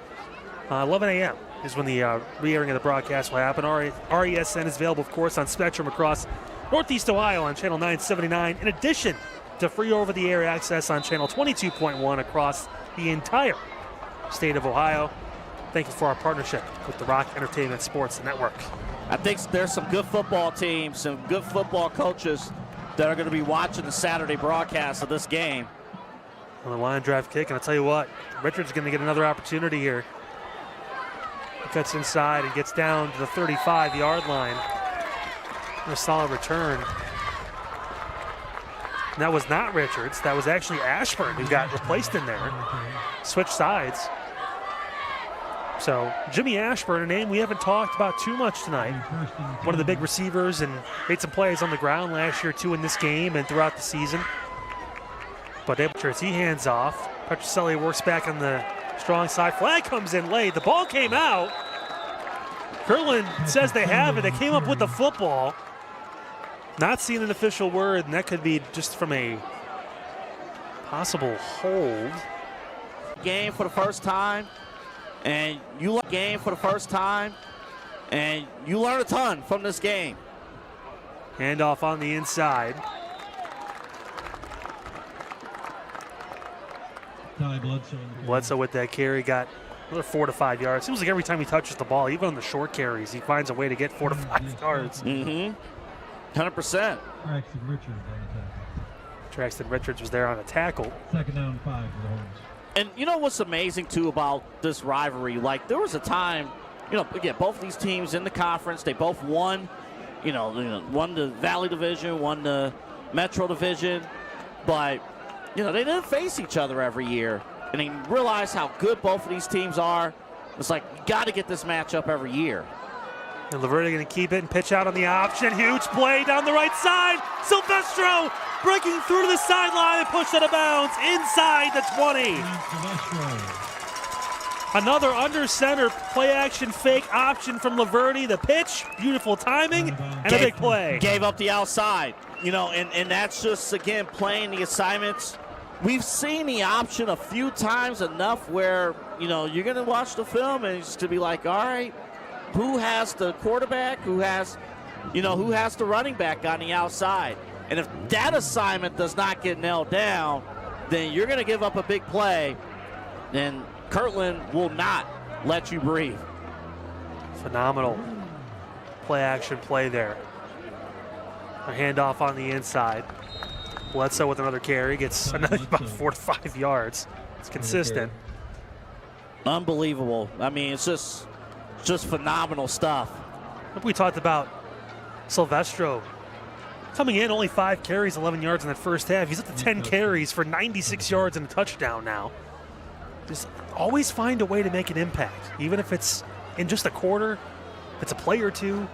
11 a.m. is when the re-airing of the broadcast will happen. RESN is available, of course, on Spectrum across Northeast Ohio on Channel 979, in addition to free over-the-air access on Channel 22.1 across the entire state of Ohio. Thank you for our partnership with the Rock Entertainment Sports Network. I think there's some good football teams, some good football coaches that are going to be watching the Saturday broadcast of this game. On the line drive kick, and I'll tell you what, Richard's going to get another opportunity here. He cuts inside and gets down to the 35-yard line. A solid return. And that was not Richards. That was actually Ashburn who got replaced in there. Switched sides. So Jimmy Ashburn, a name we haven't talked about too much tonight. One of the big receivers and made some plays on the ground last year too in this game and throughout the season. But Richards, he hands off. Petrocelli works back on the strong side. Flag comes in late. The ball came out. Kirtland says they have it. They came up with the football. Not seeing an official word, and that could be just from a possible hold. Game for the first time, and you learn a ton from this game. Handoff on the inside. Bledsoe with that carry got another 4 to 5 yards. Seems like every time he touches the ball, even on the short carries, he finds a way to get 4 to 5 yards. 100%. Traxton Richards was there on a tackle. Second down 5 for the Hornets. And you know what's amazing, too, about this rivalry? Like, there was a time, again, both of these teams in the conference, they both won, won the Valley Division, won the Metro Division, but, they didn't face each other every year. And they realized how good both of these teams are. It's like, you got to get this matchup every year. And Laverty going to keep it and pitch out on the option. Huge play down the right side. Silvestro breaking through to the sideline and pushed out of bounds inside the 20. Another under center play action fake option from Laverty. The pitch, beautiful timing, and a big play. Gave up the outside, and that's just, again, playing the assignments. We've seen the option a few times enough where, you're going to watch the film and it's going to be like, all right, who has the quarterback, who has the running back on the outside? And if that assignment does not get nailed down, then you're going to give up a big play, and Kirtland will not let you breathe. Phenomenal play action play there. A handoff on the inside. Bledsoe with another carry, gets another about 4 to 5 yards. It's consistent. Unbelievable. I mean, it's just phenomenal stuff. We talked about Silvestro coming in, only 5 carries, 11 yards in that first half. He's up to 10 carries for 96 yards and a touchdown now. Just always find a way to make an impact, even if it's in just a quarter, if it's a play or two.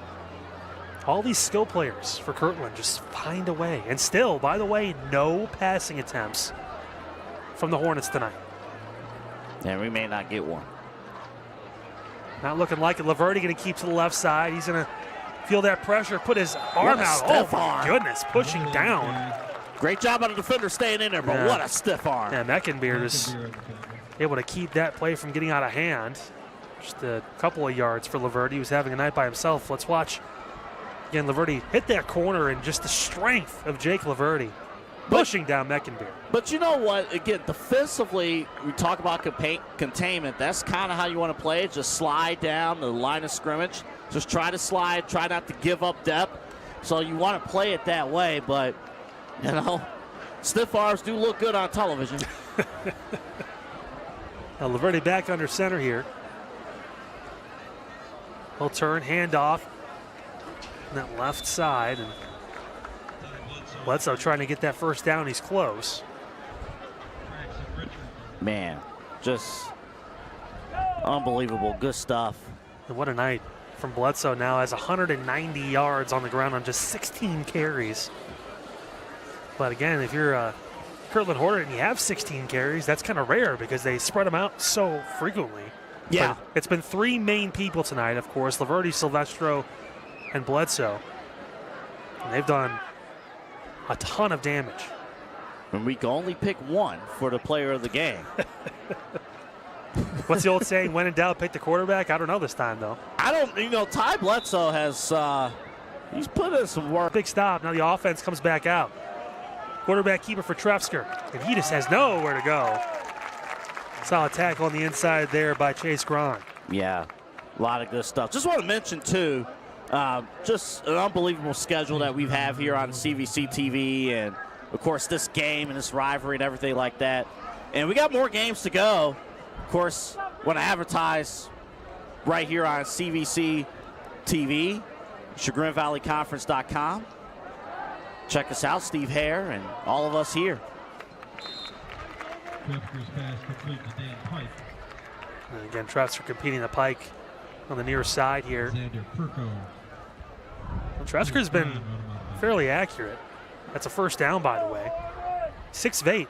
All these skill players for Kirtland just find a way. And still, by the way, no passing attempts from the Hornets tonight. And we may not get one. Not looking like it. Laverty going to keep to the left side. He's going to feel that pressure, put his arm out. Oh, my goodness, pushing down. Great job on the defender staying in there, but what a stiff arm. Yeah, Meckenbeard is able to keep that play from getting out of hand. Just a couple of yards for Laverty, who's having a night by himself. Let's watch. Again, Laverty hit that corner, and just the strength of Jake Laverty. pushing down Meckenbeer. But you know what? Again, defensively, we talk about containment. That's kind of how you want to play it. Just slide down the line of scrimmage. Just try to slide. Try not to give up depth. So you want to play it that way. But, you know, stiff arms do look good on television. Now Laverde back under center here. He'll turn, handoff on that left side. And Bledsoe trying to get that first down. He's close. Man, just unbelievable. Good stuff. And what a night from Bledsoe. Now has 190 yards on the ground on just 16 carries. But again, if you're a Kirtland Hornet and you have 16 carries, that's kind of rare because they spread them out so frequently. Yeah. But it's been three main people tonight, of course, Laverde, Silvestro, and Bledsoe. And they've done a ton of damage. And we can only pick one for the player of the game. What's the old saying? When in doubt, pick the quarterback? I don't know this time, though. Ty Bledsoe has, he's put in some work. Big stop. Now the offense comes back out. Quarterback keeper for Trefsker. And he just has nowhere to go. Solid tackle on the inside there by Chase Grahn. Yeah, a lot of good stuff. Just want to mention, too, just an unbelievable schedule that we have here on CVC TV, and, of course, this game and this rivalry and everything like that. And we got more games to go. Of course, want to advertise right here on CVC TV, ChagrinValleyConference.com. Check us out, Steve Hare and all of us here. And again, Trefsker competing the pike on the near side here. Well, Trefsker's been fairly accurate. That's a first down, by the way. 6 of 8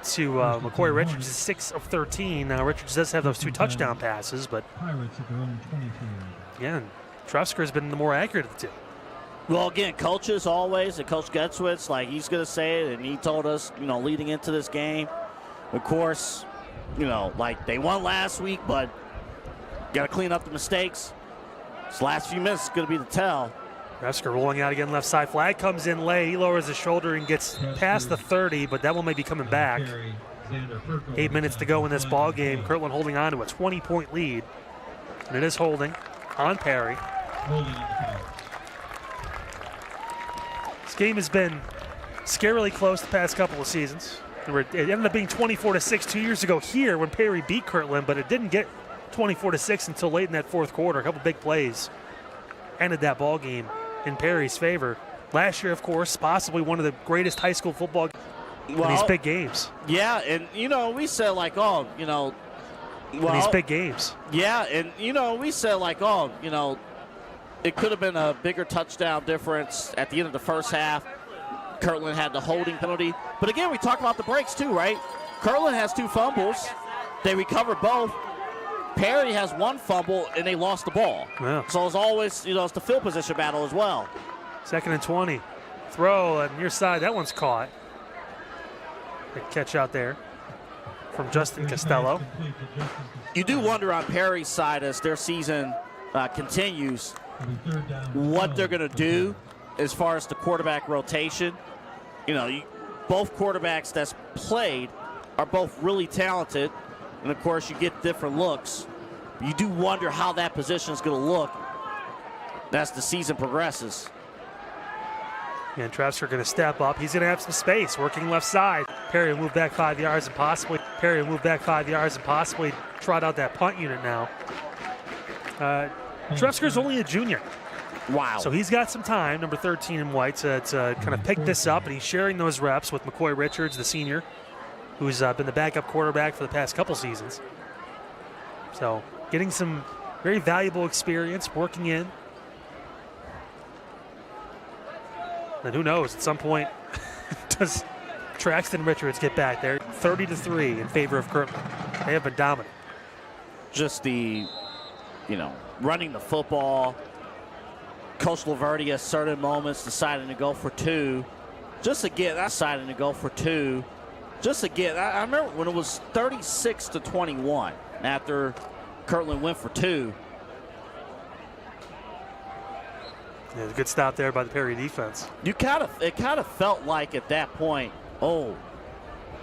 to McCoy Richards is 6 of 13. Now Richards does have those 2 touchdown passes, but again, Trefsker's been the more accurate of the two. Well, again, coaches always, and Coach Getzwitz, like he's going to say it, and he told us, you know, leading into this game, of course, you know, like they won last week, but got to clean up the mistakes. This last few minutes is going to be the tell. Trefsker rolling out again, left side. Flag comes in late. He lowers his shoulder and gets past the 30, but that one may be coming back. 8 minutes to go in this ball game. Kirtland holding on to a 20-point lead, and it is holding on Perry. This game has been scarily close the past couple of seasons. It ended up being 24-6 2 years ago here when Perry beat Kirtland, but it didn't get 24-6 until late in that fourth quarter. A couple big plays ended that ball game in Perry's favor. Last year, of course, possibly one of the greatest high school football in these big games. Yeah, and, you know, we said, like, oh, you know. Well, in these big games. Yeah, and, you know, we said, like, oh, you know, it could have been a bigger touchdown difference at the end of the first half. Kirtland had the holding penalty. But, again, we talk about the breaks, too, right? Kirtland has 2 fumbles. They recovered both. Perry has 1 fumble, and they lost the ball. Yeah. So, it's always, you know, it's the field position battle as well. 2nd and 20. Throw on your side. That one's caught. Good catch out there from Justin Costello. You do wonder on Perry's side as their season continues what they're going to do as far as the quarterback rotation. You know, both quarterbacks that's played are both really talented, and of course you get different looks. You do wonder how that position is going to look as the season progresses. And Trefsker going to step up. He's going to have some space working left side. Perry will move back 5 yards and possibly trot out that punt unit now. Trefsker's only a junior. Wow. So he's got some time, number 13 in white, to kind of pick this up, and he's sharing those reps with McCoy Richards, the senior, who's been the backup quarterback for the past couple seasons. So getting some very valuable experience working in. And who knows, at some point, does Traxton Richards get back there? 30-3 in favor of Kirtland. They have been dominant. Just the, you know, running the football. Coach Laverde at certain moments deciding to go for 2. Just again, deciding to go for 2. Just again, I remember when it was 36-21 after Kirtland went for 2. Yeah, good stop there by the Perry defense. It kind of felt like at that point, oh,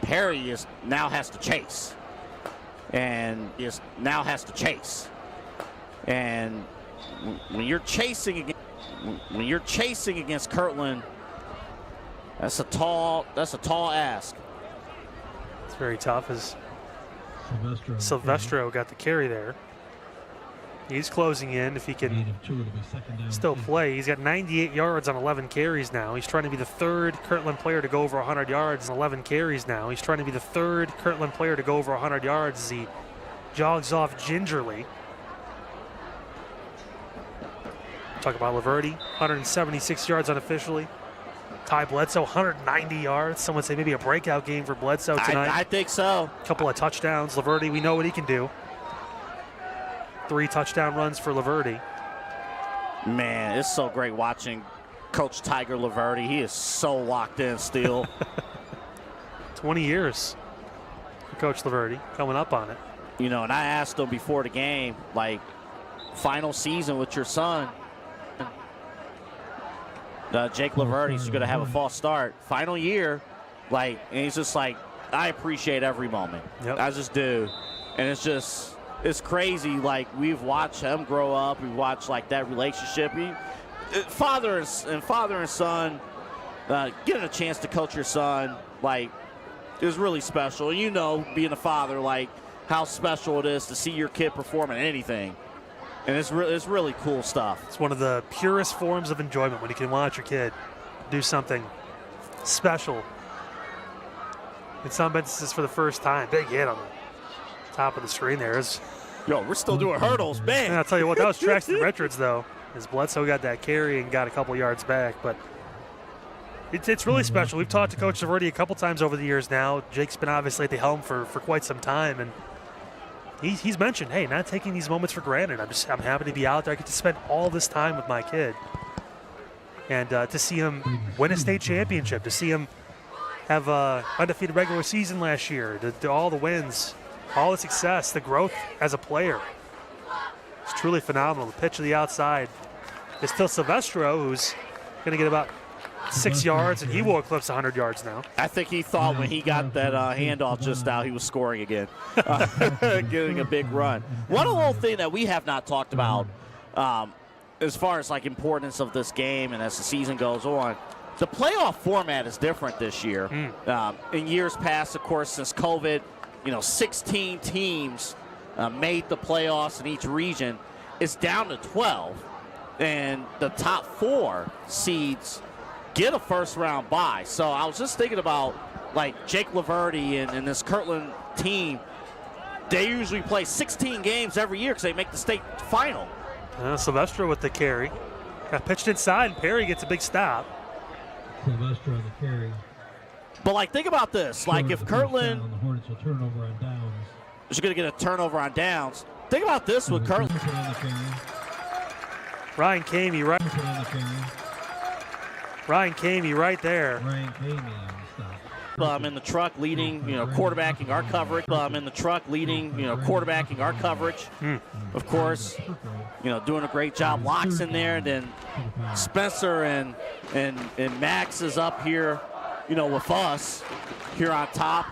Perry now has to chase. And when you're chasing against Kirtland, that's a tall ask. It's very tough as Silvestro got the carry there. He's closing in if he can still play. He's got 98 yards on 11 carries now. He's trying to be the third Kirtland player to go over 100 yards in 11 carries now. He's trying to be the third Kirtland player to go over 100 yards as he jogs off gingerly. Talk about Laverty, 176 yards unofficially. Ty Bledsoe, 190 yards. Some would say maybe a breakout game for Bledsoe tonight. I think so. A couple of touchdowns. Laverty, we know what he can do. 3 touchdown runs for Laverty. Man, it's so great watching Coach Tiger Laverty. He is so locked in still. 20 years for Coach Laverty, coming up on it. You know, and I asked him before the game, like, final season with your son. Jake Laverty's going to have a false start. Final year, like, and he's just like, I appreciate every moment. Yep. I just do. And it's crazy. Like, we've watched him grow up. We've watched, like, that relationship. Father and son, getting a chance to coach your son, like, is really special. You know, being a father, like, how special it is to see your kid perform in anything. And it's really cool stuff. It's one of the purest forms of enjoyment when you can watch your kid do something special. In some instances for the first time. Big hit on the top of the screen there. Yo, we're still doing hurdles, man. And I'll tell you what, that was Traxton Richards, though. As Bledsoe got that carry and got a couple yards back. But it's really special. We've talked to Coach Laverty a couple times over the years now. Jake's been obviously at the helm for quite some time. And he's mentioned, hey, not taking these moments for granted. I'm happy to be out there. I get to spend all this time with my kid. And to see him win a state championship, to see him have an undefeated regular season last year, all the wins, all the success, the growth as a player. It's truly phenomenal. The pitch to the outside is still Silvestro, who's going to get about 6 yards, and he will eclipse 100 yards now. I think he thought when he got that handoff just now, he was scoring again, getting a big run. One little thing that we have not talked about as far as, like, importance of this game and as the season goes on, the playoff format is different this year. In years past, of course, since COVID, 16 teams made the playoffs in each region. It's down to 12, and the top 4 seeds get a first-round bye. So I was just thinking about, like, Jake Laverty and this Kirtland team. They usually play 16 games every year because they make the state final. Silvestro with the carry. Got pitched inside, and Perry gets a big stop. Silvestro on the carry. But, like, think about this. Like, if Kirtland The Hornets will turn over on downs. is going to get a turnover on downs, think about this with Kirtland. Ryan Kamey right there. Ryan Kamey on the stop. In the truck leading, quarterbacking our coverage. In the truck leading, quarterbacking our coverage. Of course, doing a great job. Locks in there, and then Spencer and Max is up here, with us here on top.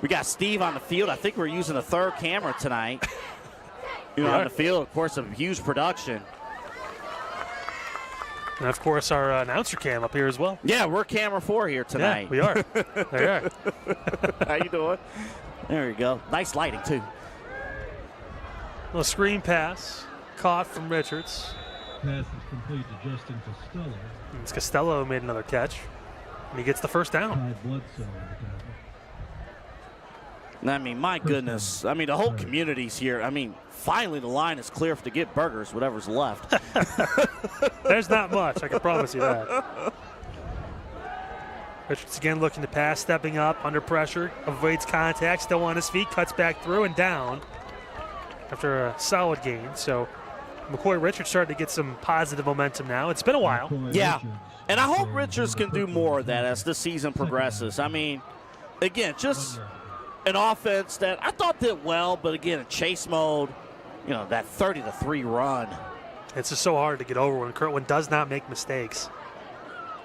We got Steve on the field. I think we're using a third camera tonight. On the field, of course, a huge production. And, of course, our announcer cam up here as well. Yeah, we're camera 4 here tonight. Yeah, we are. There you are. How you doing? There you go. Nice lighting, too. Little screen pass caught from Richards. Pass is complete to Justin Costello. It's Costello who made another catch. And he gets the first down. Ty Bledsoe on the tackle. I mean, my goodness. I mean, the whole community's here. I mean, finally the line is clear to get burgers, whatever's left. There's not much, I can promise you that. Richards again looking to pass, stepping up, under pressure, avoids contact, still on his feet, cuts back through and down after a solid gain. So McCoy Richards starting to get some positive momentum now. It's been a while. Yeah, and I hope Richards can do more of that as the season progresses. I mean, again, just an offense that I thought did well, but again, in chase mode, that 30-3 run It's just so hard to get over when Kirtland does not make mistakes.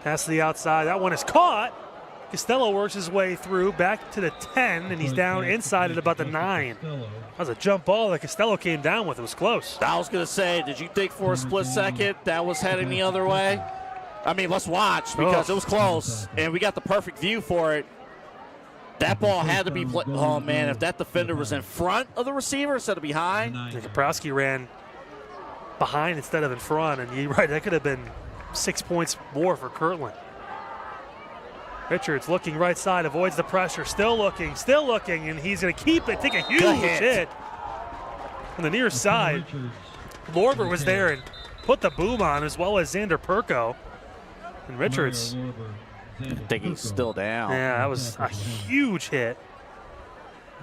Pass to the outside. That one is caught. Costello works his way through back to the 10, and he's down inside at about the 9. That was a jump ball that Costello came down with. It was close. I was going to say, did you think for a split second that was heading the other way? I mean, let's watch because it was close, and we got the perfect view for it. That ball had to be oh, man, if that defender was in front of the receiver instead of behind. And Kaprowski ran behind instead of in front, and you're right, that could have been 6 points more for Kirtland. Richards looking right side, avoids the pressure, still looking, and he's going to keep it, take a huge hit on the near side. Lorber was there and put the boom on, as well as Xander Perko. And Richards, I think he's still down. yeah, that was a huge hit.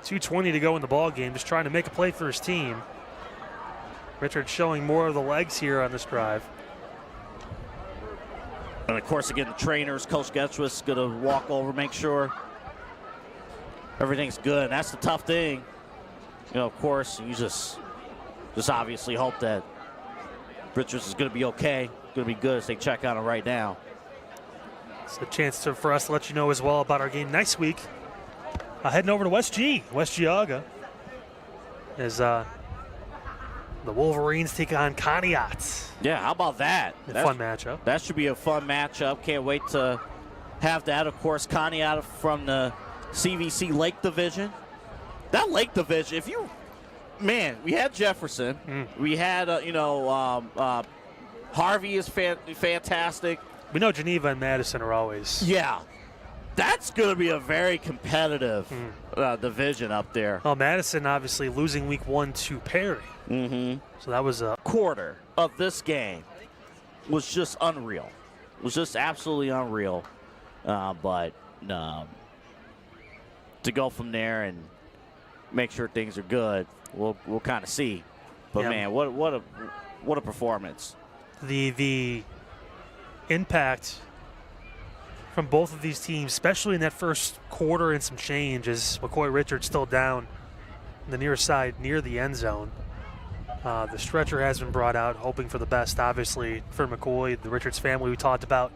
2:20 to go in the ball game, just trying to make a play for his team. Richards showing more of the legs here on this drive. And of course, again, the trainers, Coach Getchwit's going to walk over, make sure everything's good. And that's the tough thing. You know, of course, you just obviously hope that Richards is going to be okay, going to be good as they check on him right now. It's a chance for us to let you know as well about our game next week. Heading over to West Geauga, as the Wolverines take on Conneaut. Yeah, how about that? Fun matchup. That should be a fun matchup. Can't wait to have that. Of course, Conneaut from the CVC Lake Division. That Lake Division, if you, man, we had Jefferson. We had, Harvey is fantastic. We know Geneva and Madison are always. Yeah. That's going to be a very competitive division up there. Well, Madison obviously losing week 1 to Perry. So that was a quarter of this game was just unreal. It was just absolutely unreal. But to go from there and make sure things are good, we'll kind of see. But man, what a performance. The impact from both of these teams, especially in that first quarter and some change, as McCoy Richards still down on the near side near the end zone. The stretcher has been brought out, hoping for the best, obviously, for McCoy. The Richards family we talked about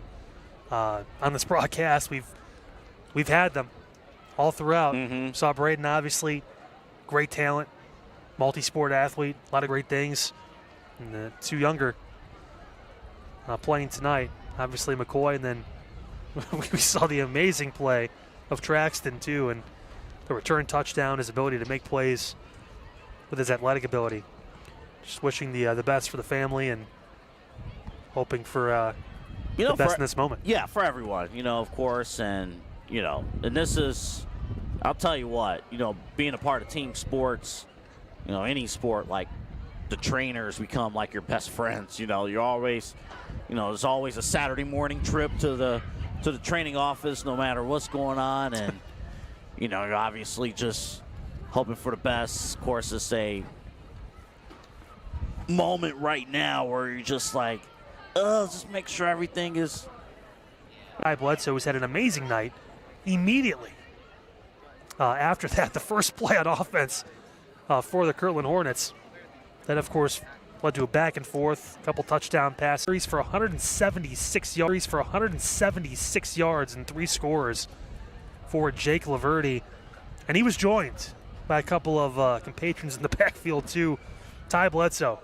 on this broadcast. We've had them all throughout. Saw Braden, obviously, great talent, multi-sport athlete, a lot of great things. And the two younger playing tonight, obviously McCoy, and then we saw the amazing play of Traxton, too, and the return touchdown, his ability to make plays with his athletic ability. Just wishing the best for the family and hoping for the best in this moment. Yeah, for everyone, of course. And, and this is, I'll tell you what, being a part of team sports, any sport, like the trainers become like your best friends. You're always, there's always a Saturday morning trip to the training office no matter what's going on. And, you're obviously just hoping for the best. Of course, it's a moment right now where you're just like, just make sure everything is. Ty Bledsoe has had an amazing night immediately. After that, the first play on offense for the Kirtland Hornets. That, of course, led to a back and forth, a couple touchdown passes for 176 yards and 3 scores for Jake Laverty. And he was joined by a couple of compatriots in the backfield, too. Ty Bledsoe,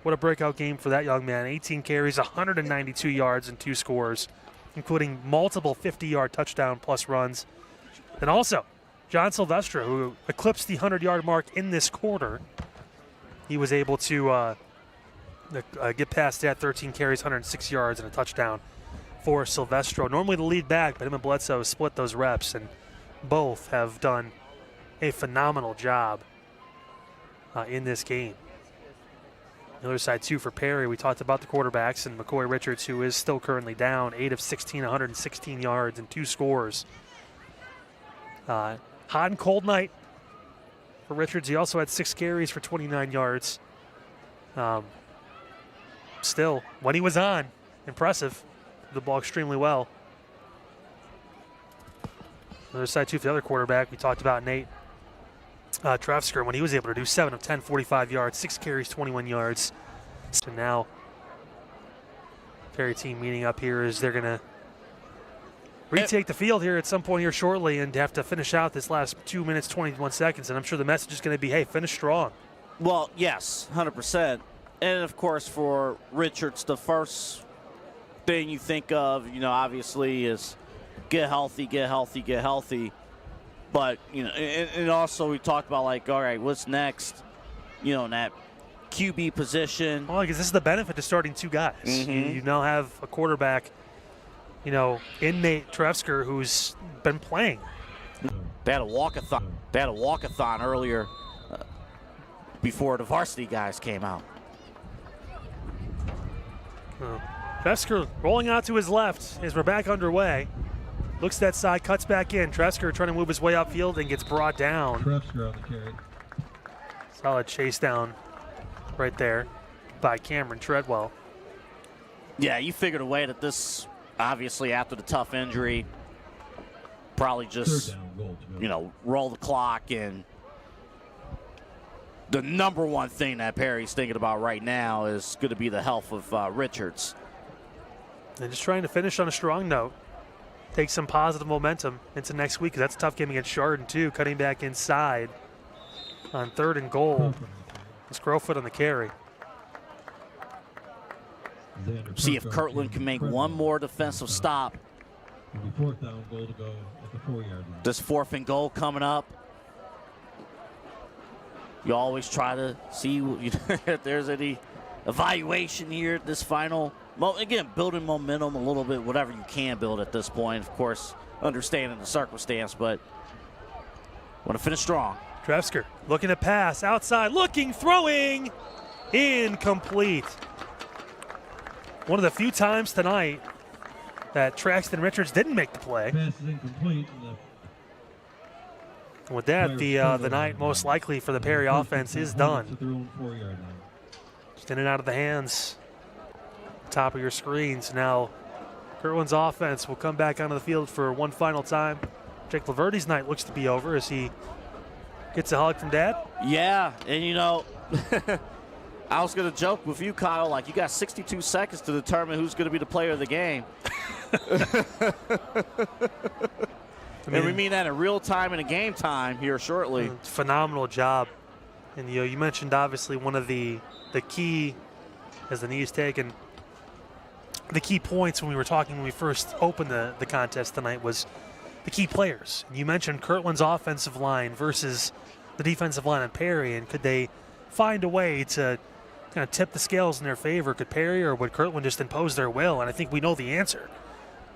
what a breakout game for that young man. 18 carries, 192 yards, and 2 scores, including multiple 50-yard touchdown plus runs. And also, John Silvestre, who eclipsed the 100-yard mark in this quarter. He was able to get past that, 13 carries, 106 yards, and a touchdown for Silvestro. Normally the lead back, but him and Bledsoe split those reps, and both have done a phenomenal job in this game. The other side, too, for Perry, we talked about the quarterbacks, and McCoy Richards, who is still currently down, 8 of 16, 116 yards, and 2 scores. Hot and cold night for Richards. He also had 6 carries for 29 yards. Still, when he was on, impressive. The ball extremely well. The other side, too, for the other quarterback, we talked about Nate Trefsker, when he was able to do 7 of 10, 45 yards, 6 carries, 21 yards. So now Perry team meeting up here as they're going to retake the field here at some point here shortly and have to finish out this last 2 minutes, 21 seconds. And I'm sure the message is going to be, hey, finish strong. Well, yes, 100%. And, of course, for Richards, the first thing you think of, obviously is get healthy, get healthy, get healthy. But, and also we talked about, like, all right, what's next, in that QB position. Well, because this is the benefit to starting two guys. Mm-hmm. You now have a quarterback, in Nate Trefsker, who's been playing. They had a walkathon. They had a walkathon earlier before the varsity guys came out. Trefsker rolling out to his left as we're back underway. Looks that side, cuts back in. Trefsker trying to move his way upfield and gets brought down. Trefsker on the carry. Solid chase down right there by Cameron Treadwell. Yeah, you figured a way that this, obviously after the tough injury, probably just, roll the clock. And the number one thing that Perry's thinking about right now is going to be the health of Richards. And just trying to finish on a strong note. Take some positive momentum into next week. That's a tough game against Chardon, too. Cutting back inside on 3rd and goal. It's Crowfoot on the carry. See if Kirtland can make one more defensive stop. It'll be 4th down, goal to go at the 4-yard line. This 4th and goal coming up. You always try to see if there's any evaluation here at this final. Again, building momentum a little bit, whatever you can build at this point. Of course, understanding the circumstance, but want to finish strong. Trefsker looking to pass, outside, looking, throwing, incomplete. One of the few times tonight that Traxton Richards didn't make the play. Pass is incomplete. And with that, the night most likely for the Perry offense is done. At their own 4-yard line. Just in and out of the hands. Top of your screens. Now, Kirtland's offense will come back onto the field for one final time. Jake Laverty's night looks to be over as he gets a hug from Dad. Yeah, and I was going to joke with you, Kyle, like you got 62 seconds to determine who's going to be the player of the game. And we mean that in real time and in game time here shortly. Phenomenal job. And you mentioned obviously one of the key, as the knee's taken, the key points when we first opened the contest tonight was the key players. You mentioned Kirtland's offensive line versus the defensive line on Perry, and could they find a way to kind of tip the scales in their favor? Could Perry or would Kirtland just impose their will? And I think we know the answer.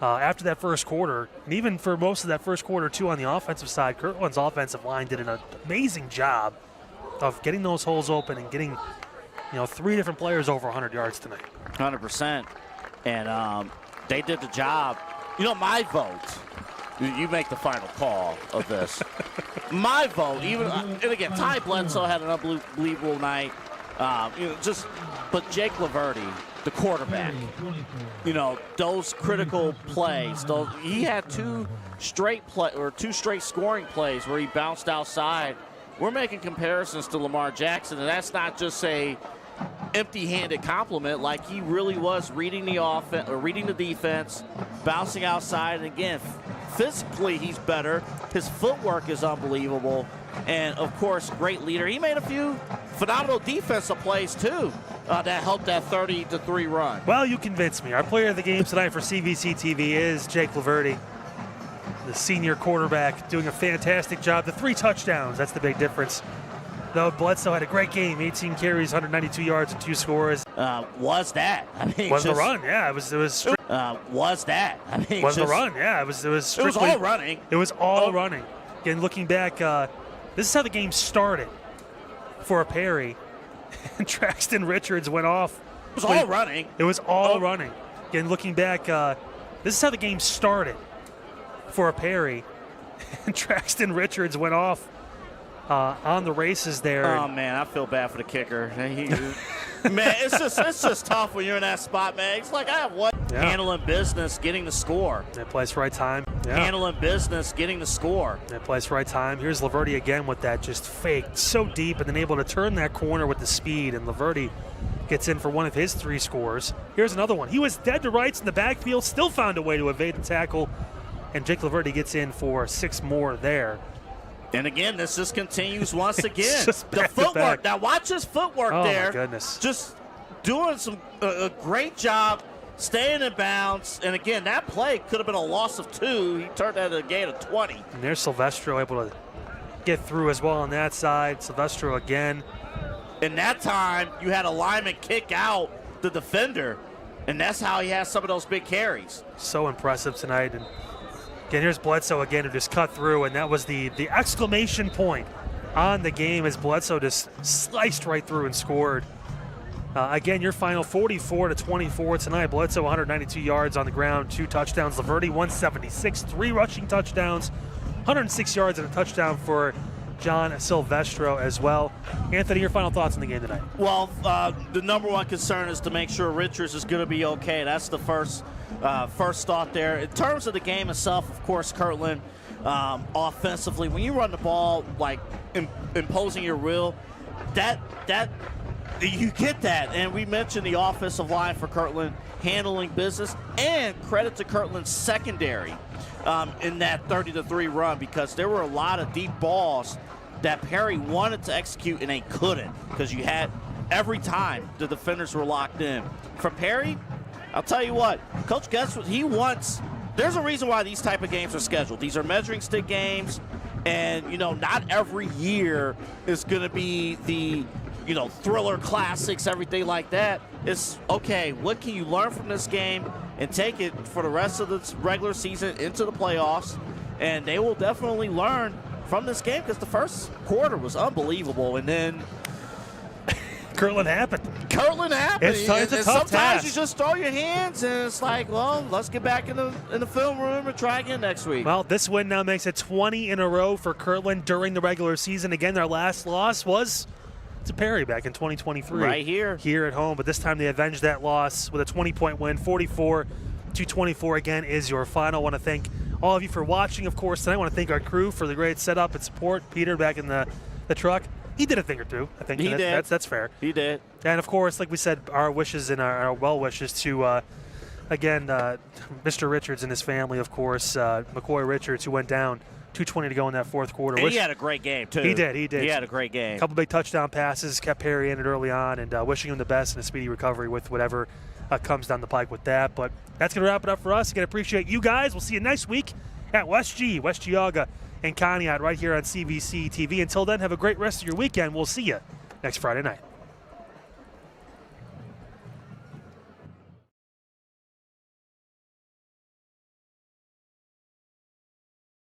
After that first quarter, and even for most of that first quarter too on the offensive side, Kirtland's offensive line did an amazing job of getting those holes open and getting 3 different players over 100 yards tonight. 100%. And they did the job. My vote, you make the final call of this. My vote, and again, Ty Bledsoe had an unbelievable night. But Jake Laverty, the quarterback, those critical plays. He had 2 straight scoring plays where he bounced outside. We're making comparisons to Lamar Jackson, and that's not just a empty-handed compliment. Like, he really was reading the offense or reading the defense, bouncing outside, and again, physically he's better. His footwork is unbelievable, and of course, great leader. He made a few phenomenal defensive plays too that helped that 30-3 run. Well, you convinced me. Our player of the game tonight for CVC TV is Jake Laverty, the senior quarterback, doing a fantastic job. The 3 touchdowns, that's the big difference. Though Bledsoe had a great game, 18 carries, 192 yards, and 2 scores. Was that? Was the run? Yeah, it was. Was that? Was the run? Yeah, it was. It was all running. It was all running. Again, looking back, this is how the game started for Perry. And Traxton Richards went off. It was all running. It was all running. Again, looking back, this is how the game started for Perry. And Traxton Richards went off on the races there. Oh, man, I feel bad for the kicker. Man, it's just tough when you're in that spot, man. It's like, I have one. Yeah. Handling business, getting the score. That place, right time. Yeah. Handling business, getting the score. That place, right time. Here's Laverty again with that just fake so deep and then able to turn that corner with the speed. And Laverty gets in for one of his 3 scores. Here's another one. He was dead to rights in the backfield, still found a way to evade the tackle, and Jake Laverty gets in for 6 more there. And again, this just continues once again. Just The back to footwork. back. Now watch his footwork Oh, there. my goodness. Just doing a great job staying in bounds. And again, that play could have been a loss of 2. He turned that into a gain of 20. And there's Silvestro able to get through as well on that side. Silvestro again. In that time, you had a lineman kick out the defender, and that's how he has some of those big carries. So impressive tonight. And again, here's Bledsoe again, who just cut through, and that was the exclamation point on the game as Bledsoe just sliced right through and scored. Again, your final 44-24 tonight. Bledsoe 192 yards on the ground, 2 touchdowns. Laverty 176, 3 rushing touchdowns, 106 yards and a touchdown for John Silvestro as well. Anthony, your final thoughts on the game tonight? Well, the number one concern is to make sure Richards is going to be okay. That's the first thought there. In terms of the game itself, of course, Kirtland, offensively, when you run the ball, like imposing your will, that you get that. And we mentioned the offensive line for Kirtland handling business, and credit to Kirtland's secondary in that 30-3 run, because there were a lot of deep balls that Perry wanted to execute and they couldn't, because you had every time the defenders were locked in. For Perry, I'll tell you what, Coach Getz, he wants, there's a reason why these type of games are scheduled. These are measuring stick games, and, you know, not every year is going to be the, you know, thriller classics, everything like that. It's, okay, what can you learn from this game and take it for the rest of the regular season into the playoffs? And they will definitely learn from this game, because the first quarter was unbelievable, and then Kirtland happened. It's a tough sometimes task. you just throw your hands, and it's like, well, let's get back in the film room and try again next week. Well, this win now makes it 20 in a row for Kirtland during the regular season. Again, their last loss was to Perry back in 2023. Right here at home, but this time they avenged that loss with a 20-point win. 44-24 again is your final. I want to thank all of you for watching, of course, tonight. I want to thank our crew for the great setup and support. Peter back in the truck. He did a thing or two, I think. He did. That's fair. He did. And, of course, like we said, our wishes and our well wishes to, again, Mr. Richards and his family, of course, McCoy Richards, who went down 2:20 to go in that fourth quarter. And he had a great game, too. He did. He had a great game. A couple big touchdown passes, kept Perry in it early on, and wishing him the best and a speedy recovery with whatever comes down the pike with that. But that's going to wrap it up for us. Again, appreciate you guys. We'll see you next week at West Geauga, and Conneaut right here on CVC TV. Until then, have a great rest of your weekend. We'll see you next Friday night.